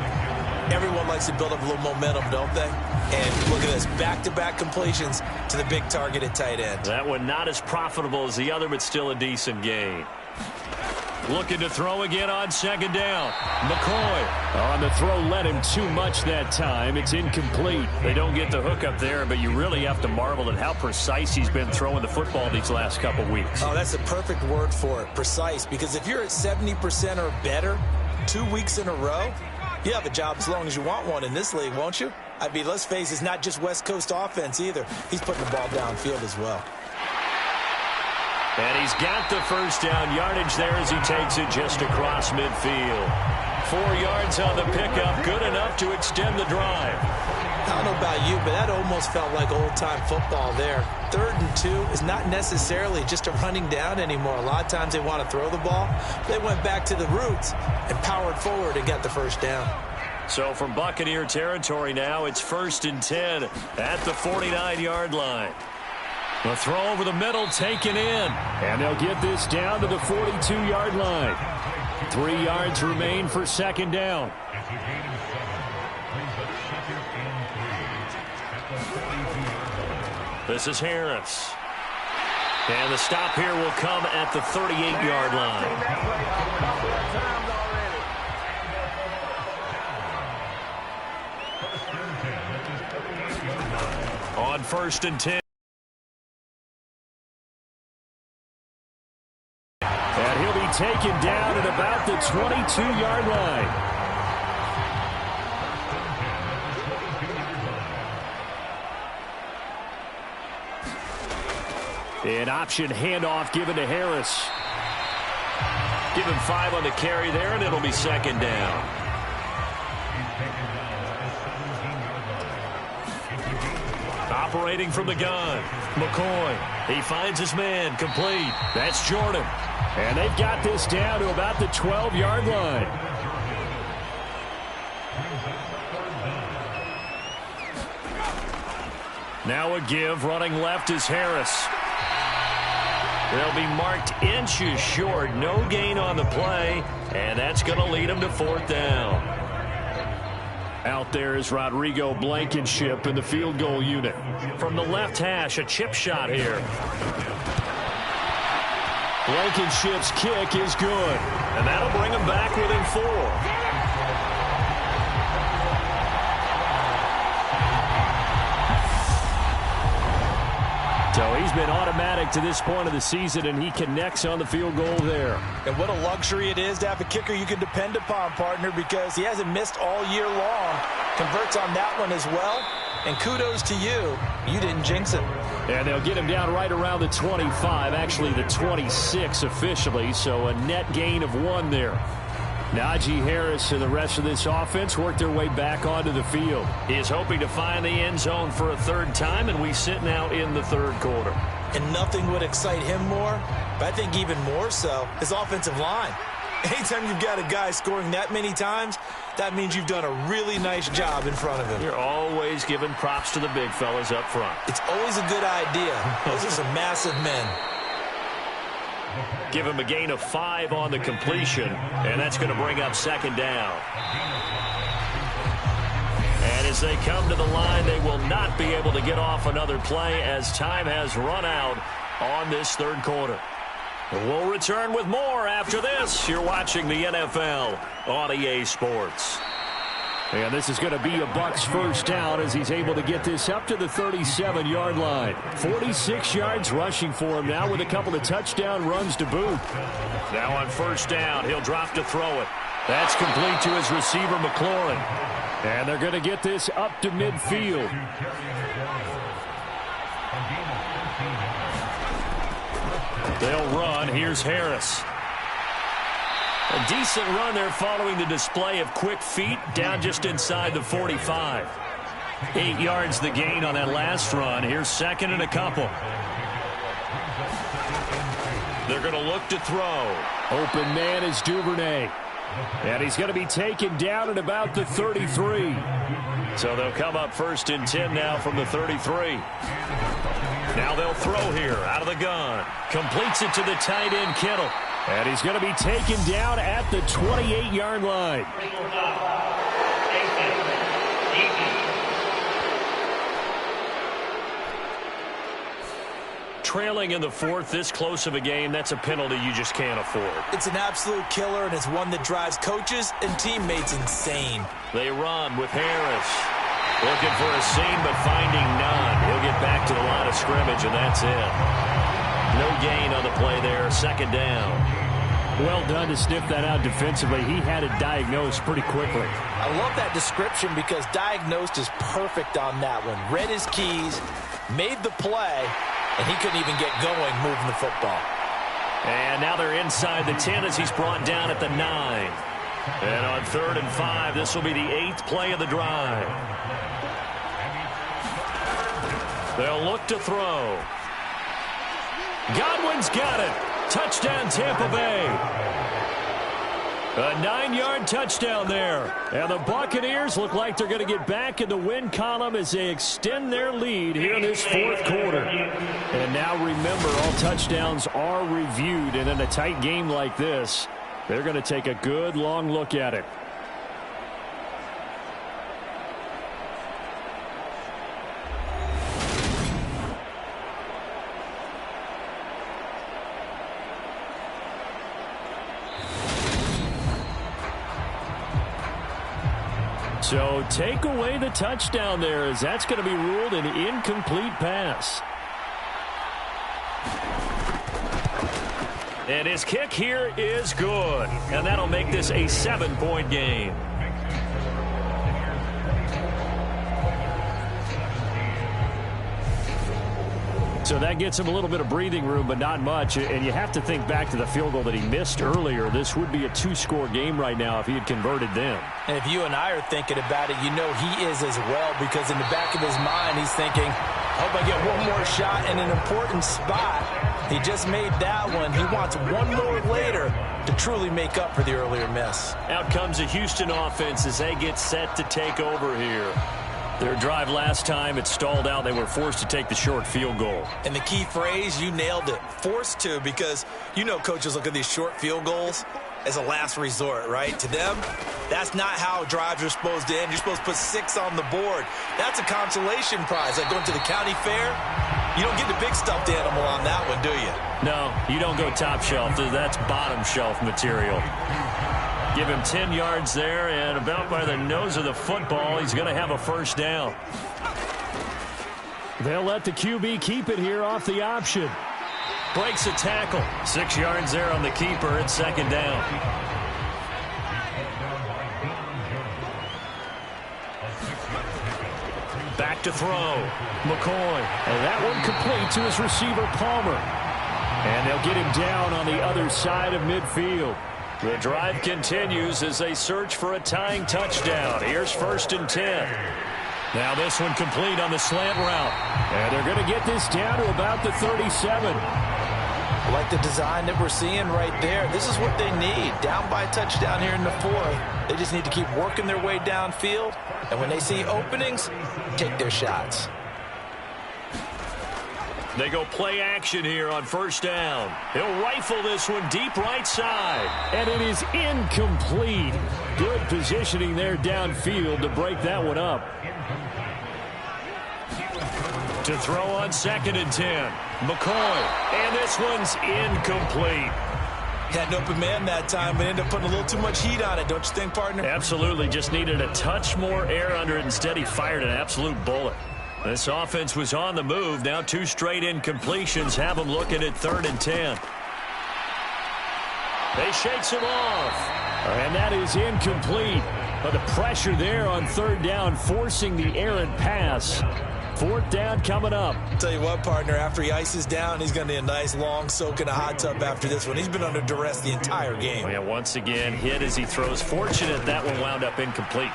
Everyone likes to build up a little momentum, don't they? And look at this, back-to-back completions to the big target at tight end. That one not as profitable as the other, but still a decent gain. Looking to throw again on 2nd down. McCoy. On the throw, led him too much that time. It's incomplete. They don't get the hook up there, but you really have to marvel at how precise he's been throwing the football these last couple weeks. Oh, that's a perfect word for it, precise. Because if you're at 70% or better 2 weeks in a row, you have a job as long as you want one in this league, won't you? I mean, let's face it, it's not just West Coast offense either. He's putting the ball downfield as well. And he's got the 1st down yardage there as he takes it just across midfield. 4 yards on the pickup, good enough to extend the drive. I don't know about you, but that almost felt like old-time football there. 3rd and 2 is not necessarily just a running down anymore. A lot of times they want to throw the ball. They went back to the roots and powered forward and got the 1st down. So from Buccaneer territory now, it's 1st and 10 at the 49-yard line. The throw over the middle taken in. And they'll get this down to the 42-yard line. 3 yards remain for 2nd down. This is Harris. And the stop here will come at the 38-yard line. On 1st and 10. And he'll be taken down at about the 22-yard line. An option handoff given to Harris. Give him 5 on the carry there, and it'll be 2nd down. Operating from the gun, McCoy. He finds his man, complete. That's Jordan. And they've got this down to about the 12-yard line. Now a give, running left is Harris. They'll be marked inches short. No gain on the play, and that's going to lead them to 4th down. Out there is Rodrigo Blankenship in the field goal unit. From the left hash, a chip shot here. Blankenship's kick is good. And that'll bring them back within 4. So he's been automatic to this point of the season, and he connects on the field goal there. And what a luxury it is to have a kicker you can depend upon, partner, because he hasn't missed all year long. Converts on that one as well. And kudos to you. You didn't jinx it. And they'll get him down right around the 25, actually the 26 officially, so a net gain of 1 there. Najee Harris and the rest of this offense work their way back onto the field. He is hoping to find the end zone for a 3rd time, and we sit now in the 3rd quarter. And nothing would excite him more, but I think even more so, his offensive line. Anytime you've got a guy scoring that many times, that means you've done a really nice job in front of him. You're always giving props to the big fellas up front. It's always a good idea. Those are some massive men. Give him a gain of 5 on the completion, and that's going to bring up 2nd down. And as they come to the line, they will not be able to get off another play as time has run out on this 3rd quarter. We'll return with more after this. You're watching the NFL on EA Sports. And this is going to be a Bucs 1st down as he's able to get this up to the 37-yard line. 46 yards rushing for him now with a couple of touchdown runs to boot. Now on 1st down, he'll drop to throw it. That's complete to his receiver, McLaurin. And they're going to get this up to midfield. They'll run. Here's Harris. A decent run there following the display of quick feet down just inside the 45. 8 yards the gain on that last run. Here's 2nd and a couple. They're going to look to throw. Open man is Duvernay. And he's going to be taken down at about the 33. So they'll come up 1st and 10 now from the 33. Now they'll throw here out of the gun. Completes it to the tight end, Kittle. And he's going to be taken down at the 28-yard line. Trailing in the 4th, this close of a game, that's a penalty you just can't afford. It's an absolute killer, and it's one that drives coaches and teammates insane. They run with Harris. Looking for a seam, but finding none. He'll get back to the line of scrimmage, and that's it. No gain on the play there. 2nd down. Well done to sniff that out defensively. He had it diagnosed pretty quickly. I love that description because diagnosed is perfect on that one. Read his keys, made the play, and he couldn't even get going moving the football. And now they're inside the 10 as he's brought down at the 9. And on 3rd and 5, this will be the 8th play of the drive. They'll look to throw. Godwin's got it. Touchdown, Tampa Bay. A 9-yard touchdown there. And the Buccaneers look like they're going to get back in the win column as they extend their lead here in this fourth quarter. And now remember, all touchdowns are reviewed. And in a tight game like this, they're going to take a good long look at it. So take away the touchdown there, as that's going to be ruled an incomplete pass. And his kick here is good. And that'll make this a 7-point game. So that gets him a little bit of breathing room, but not much. And you have to think back to the field goal that he missed earlier. This would be a 2-score game right now if he had converted them. And if you and I are thinking about it, you know he is as well, because in the back of his mind, he's thinking, I hope I get one more shot in an important spot. He just made that one. He wants one more later to truly make up for the earlier miss. Out comes the Houston offense as they get set to take over here. Their drive last time, it stalled out. They were forced to take the short field goal. And the key phrase, you nailed it, forced to, because you know coaches look at these short field goals as a last resort, right? To them, that's not how drives are supposed to end. You're supposed to put 6 on the board. That's a consolation prize, like going to the county fair. You don't get the big stuffed animal on that one, do you? No, you don't go top shelf. That's bottom shelf material. Give him 10 yards there, and about by the nose of the football, he's going to have a first down. They'll let the QB keep it here off the option. Breaks a tackle. 6 yards there on the keeper. It's second down. Back to throw. McCoy. And that one complete to his receiver, Palmer. And they'll get him down on the other side of midfield. The drive continues as they search for a tying touchdown. Here's 1st and 10. Now this one complete on the slant route. And they're going to get this down to about the 37. I like the design that we're seeing right there. This is what they need. Down by a touchdown here in the fourth. They just need to keep working their way downfield. And when they see openings, take their shots. They go play action here on 1st down. He'll rifle this one deep right side. And it is incomplete. Good positioning there downfield to break that one up. To throw on 2nd and 10. McCoy. And this one's incomplete. Had an open man that time, but ended up putting a little too much heat on it, don't you think, partner? Absolutely. Just needed a touch more air under it. Instead, he fired an absolute bullet. This offense was on the move. Now 2 straight incompletions have them looking at 3rd and 10. They shakes him off. And that is incomplete. But the pressure there on 3rd down, forcing the errant pass. 4th down coming up. Tell you what, partner, after he ices down, he's going to need a nice long soak in a hot tub after this one. He's been under duress the entire game. Oh, yeah, once again, hit as he throws. Fortunate that one wound up incomplete.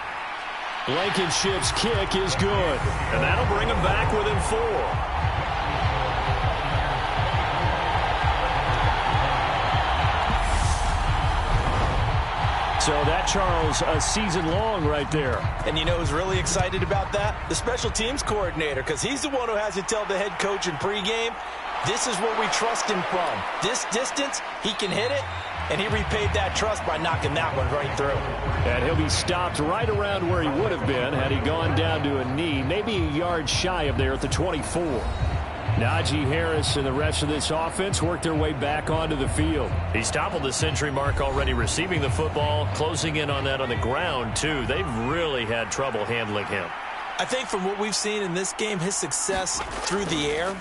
Blankenship's kick is good. And that'll bring him back within 4. So that, Charles, a season long right there. And you know who's really excited about that? The special teams coordinator, because he's the one who has to tell the head coach in pregame, this is where we trust him from. This distance, he can hit it. And he repaid that trust by knocking that one right through. And he'll be stopped right around where he would have been had he gone down to a knee, maybe a yard shy of there at the 24. Najee Harris and the rest of this offense work their way back onto the field. He's toppled the century mark already receiving the football, closing in on that on the ground, too. They've really had trouble handling him. I think from what we've seen in this game, his success through the air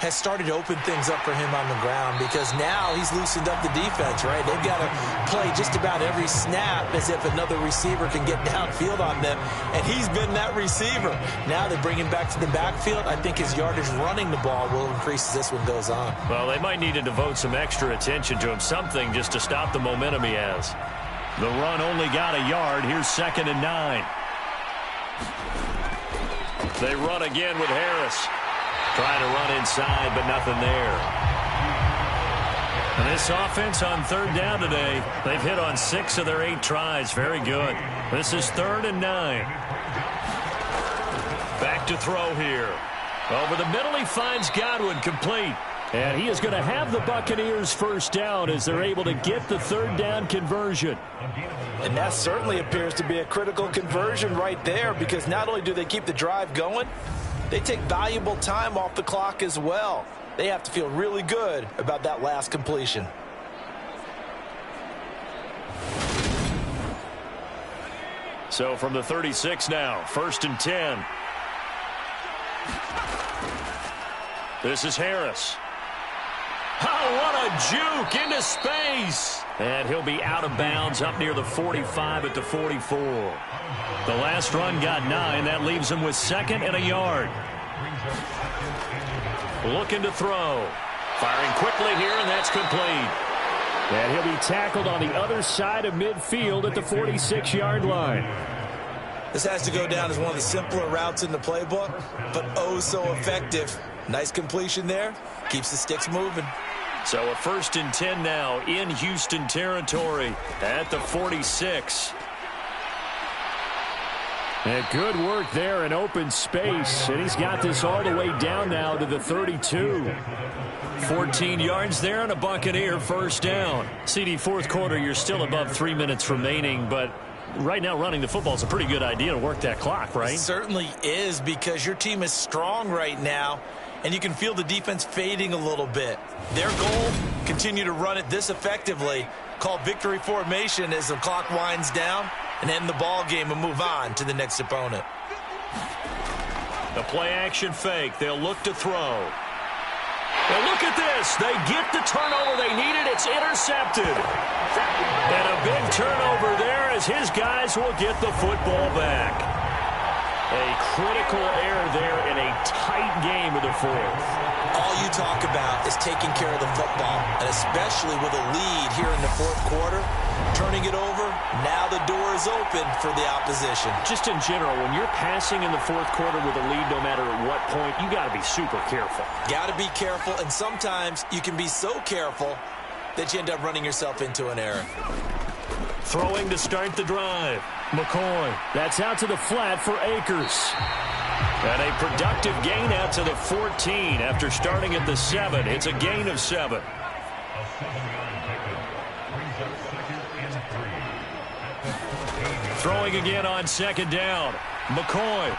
has started to open things up for him on the ground, because now he's loosened up the defense, right? They've got to play just about every snap as if another receiver can get downfield on them, and he's been that receiver. Now they bring him back to the backfield. I think his yardage running the ball will increase as this one goes on. Well, they might need to devote some extra attention to him, something just to stop the momentum he has. The run only got a yard. Here's 2nd and 9. They run again with Harris. Trying to run inside, but nothing there. This offense on third down today, they've hit on 6 of their 8 tries. Very good. This is 3rd and 9. Back to throw here. Over the middle, he finds Godwin, complete. And he is going to have the Buccaneers first down as they're able to get the 3rd down conversion. And that certainly appears to be a critical conversion right there, because not only do they keep the drive going, they take valuable time off the clock as well. They have to feel really good about that last completion. So from the 36 now, 1st and 10. This is Harris. Oh, what a juke into space. And he'll be out of bounds up near the 45 at the 44. The last run got 9. That leaves him with 2nd and a yard. Looking to throw. Firing quickly here, and that's complete. And he'll be tackled on the other side of midfield at the 46-yard line. This has to go down as one of the simpler routes in the playbook, but oh so effective. Nice completion there. Keeps the sticks moving. So a 1st and 10 now in Houston territory at the 46. And good work there in open space. And he's got this all the way down now to the 32. 14 yards there and a Buccaneer first down. CD, 4th quarter, you're still above 3 minutes remaining, but right now running the football is a pretty good idea to work that clock, right? It certainly is, because your team is strong right now, and you can feel the defense fading a little bit. Their goal, continue to run it this effectively, call victory formation as the clock winds down, and end the ball game and move on to the next opponent. The play-action fake. They'll look to throw. And look at this. They get the turnover they needed. It's intercepted. And a big turnover there as his guys will get the football back. A critical error there in a tight game of the 4th. All you talk about is taking care of the football, and especially with a lead here in the 4th quarter. Turning it over, now the door is open for the opposition. Just in general, when you're passing in the 4th quarter with a lead, no matter at what point, you got to be super careful. Got to be careful, and sometimes you can be so careful that you end up running yourself into an error. Throwing to start the drive. McCoy. That's out to the flat for Akers. And a productive gain out to the 14 after starting at the 7. It's a gain of 7. Throwing again on 2nd down. McCoy.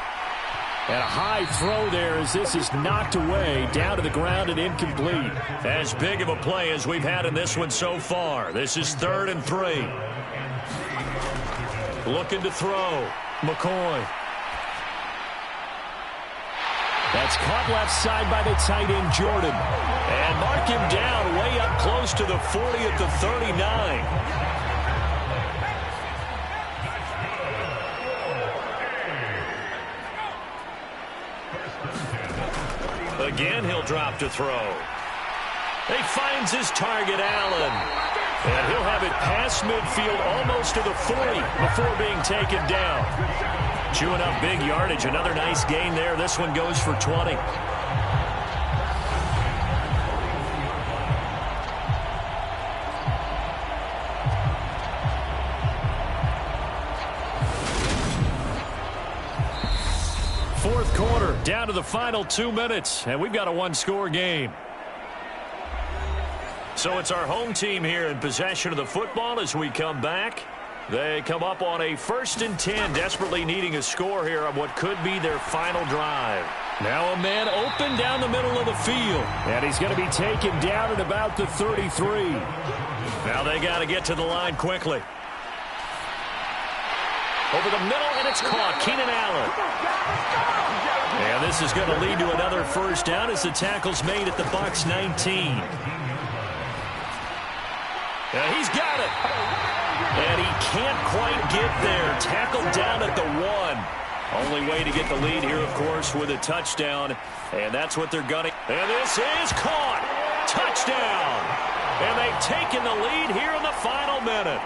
And a high throw there as this is knocked away, down to the ground and incomplete. As big of a play as we've had in this one so far. This is 3rd and 3. Looking to throw. McCoy. That's caught left side by the tight end, Jordan. And mark him down way up close to the 40 at the 39. Again, he'll drop to throw. He finds his target, Allen. And he'll have it past midfield almost to the 40 before being taken down. Chewing up big yardage. Another nice gain there. This one goes for 20. Fourth quarter, down to the final 2 minutes, and we've got a one-score game. So it's our home team here in possession of the football as we come back. They come up on a 1st and 10, desperately needing a score here on what could be their final drive. Now a man open down the middle of the field, and he's going to be taken down at about the 33. Now they got to get to the line quickly. Over the middle, and it's caught. Keenan Allen. And this is going to lead to another first down as the tackle's made at the Bucs 19. He's got it. And he can't quite get there. Tackled down at the 1. Only way to get the lead here, of course, with a touchdown. And that's what they're gunning. And this is caught. Touchdown. And they've taken the lead here in the final minute.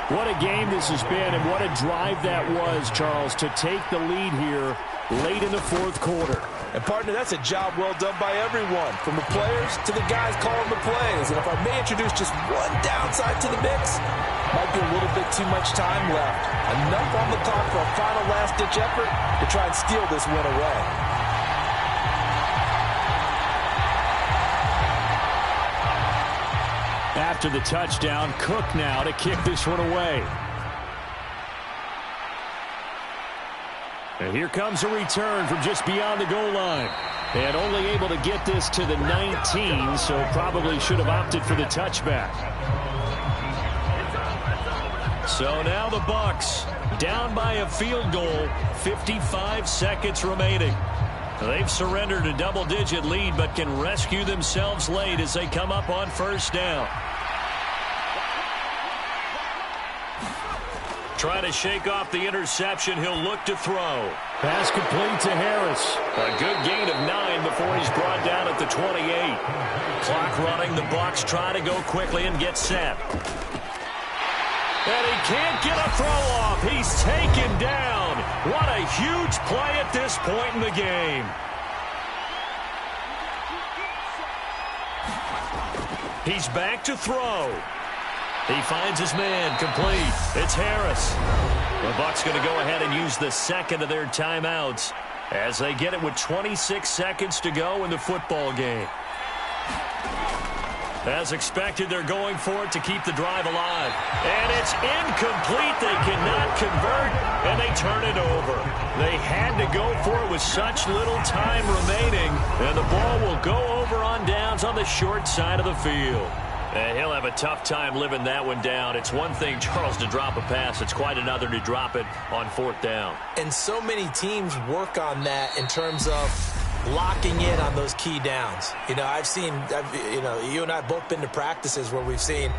What a game this has been, and what a drive that was, Charles, to take the lead here late in the fourth quarter. And, partner, that's a job well done by everyone, from the players to the guys calling the plays. And if I may introduce just one downside to the mix, might be a little bit too much time left. Enough on the clock for a final last-ditch effort to try and steal this win away. After the touchdown, Cook now to kick this one away. And here comes a return from just beyond the goal line. And only able to get this to the 19, so probably should have opted for the touchback. So now the Bucs down by a field goal, 55 seconds remaining. They've surrendered a double-digit lead, but can rescue themselves late as they come up on first down. Trying to shake off the interception. He'll look to throw. Pass complete to Harris. A good gain of 9 before he's brought down at the 28. Clock running. The Bucs try to go quickly and get set. And he can't get a throw off. He's taken down. What a huge play at this point in the game. He's back to throw. He finds his man, complete. It's Harris. The Bucs going to go ahead and use the second of their timeouts as they get it with 26 seconds to go in the football game. As expected, they're going for it to keep the drive alive. And it's incomplete. They cannot convert, and they turn it over. They had to go for it with such little time remaining, and the ball will go over on downs on the short side of the field. And he'll have a tough time living that one down. It's one thing, Charles, to drop a pass. It's quite another to drop it on fourth down. And so many teams work on that in terms of locking in on those key downs. You know, you and I have both been to practices where we've seen,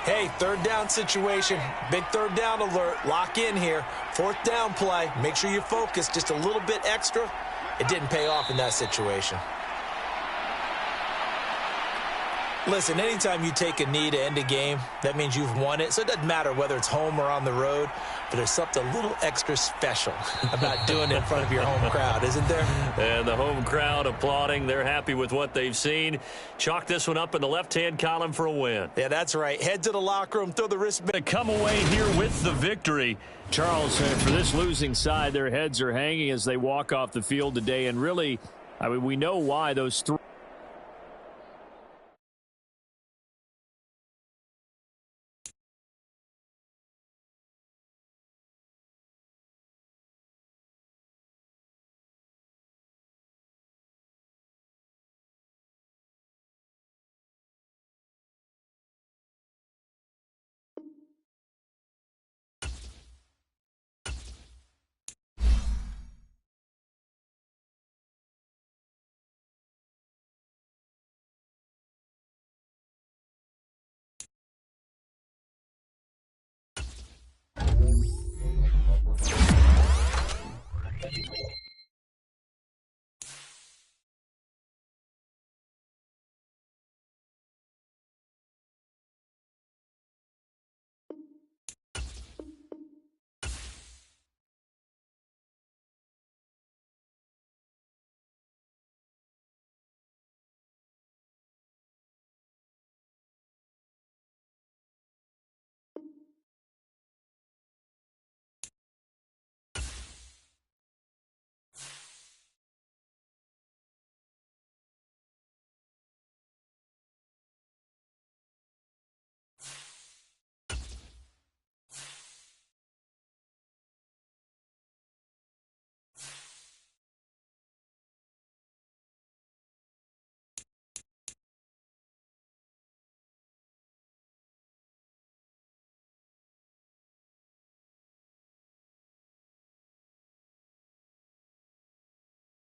hey, third down situation, big third down alert, lock in here, fourth down play, make sure you focus just a little bit extra. It didn't pay off in that situation. Listen, anytime you take a knee to end a game, that means you've won it. So it doesn't matter whether it's home or on the road, but there's something a little extra special about doing it in front of your home crowd, isn't there? And the home crowd applauding. They're happy with what they've seen. Chalk this one up in the left-hand column for a win. Yeah, that's right. Head to the locker room, throw the wristband. To come away here with the victory. Charles, for this losing side, their heads are hanging as they walk off the field today. And really, I mean, we know why those three.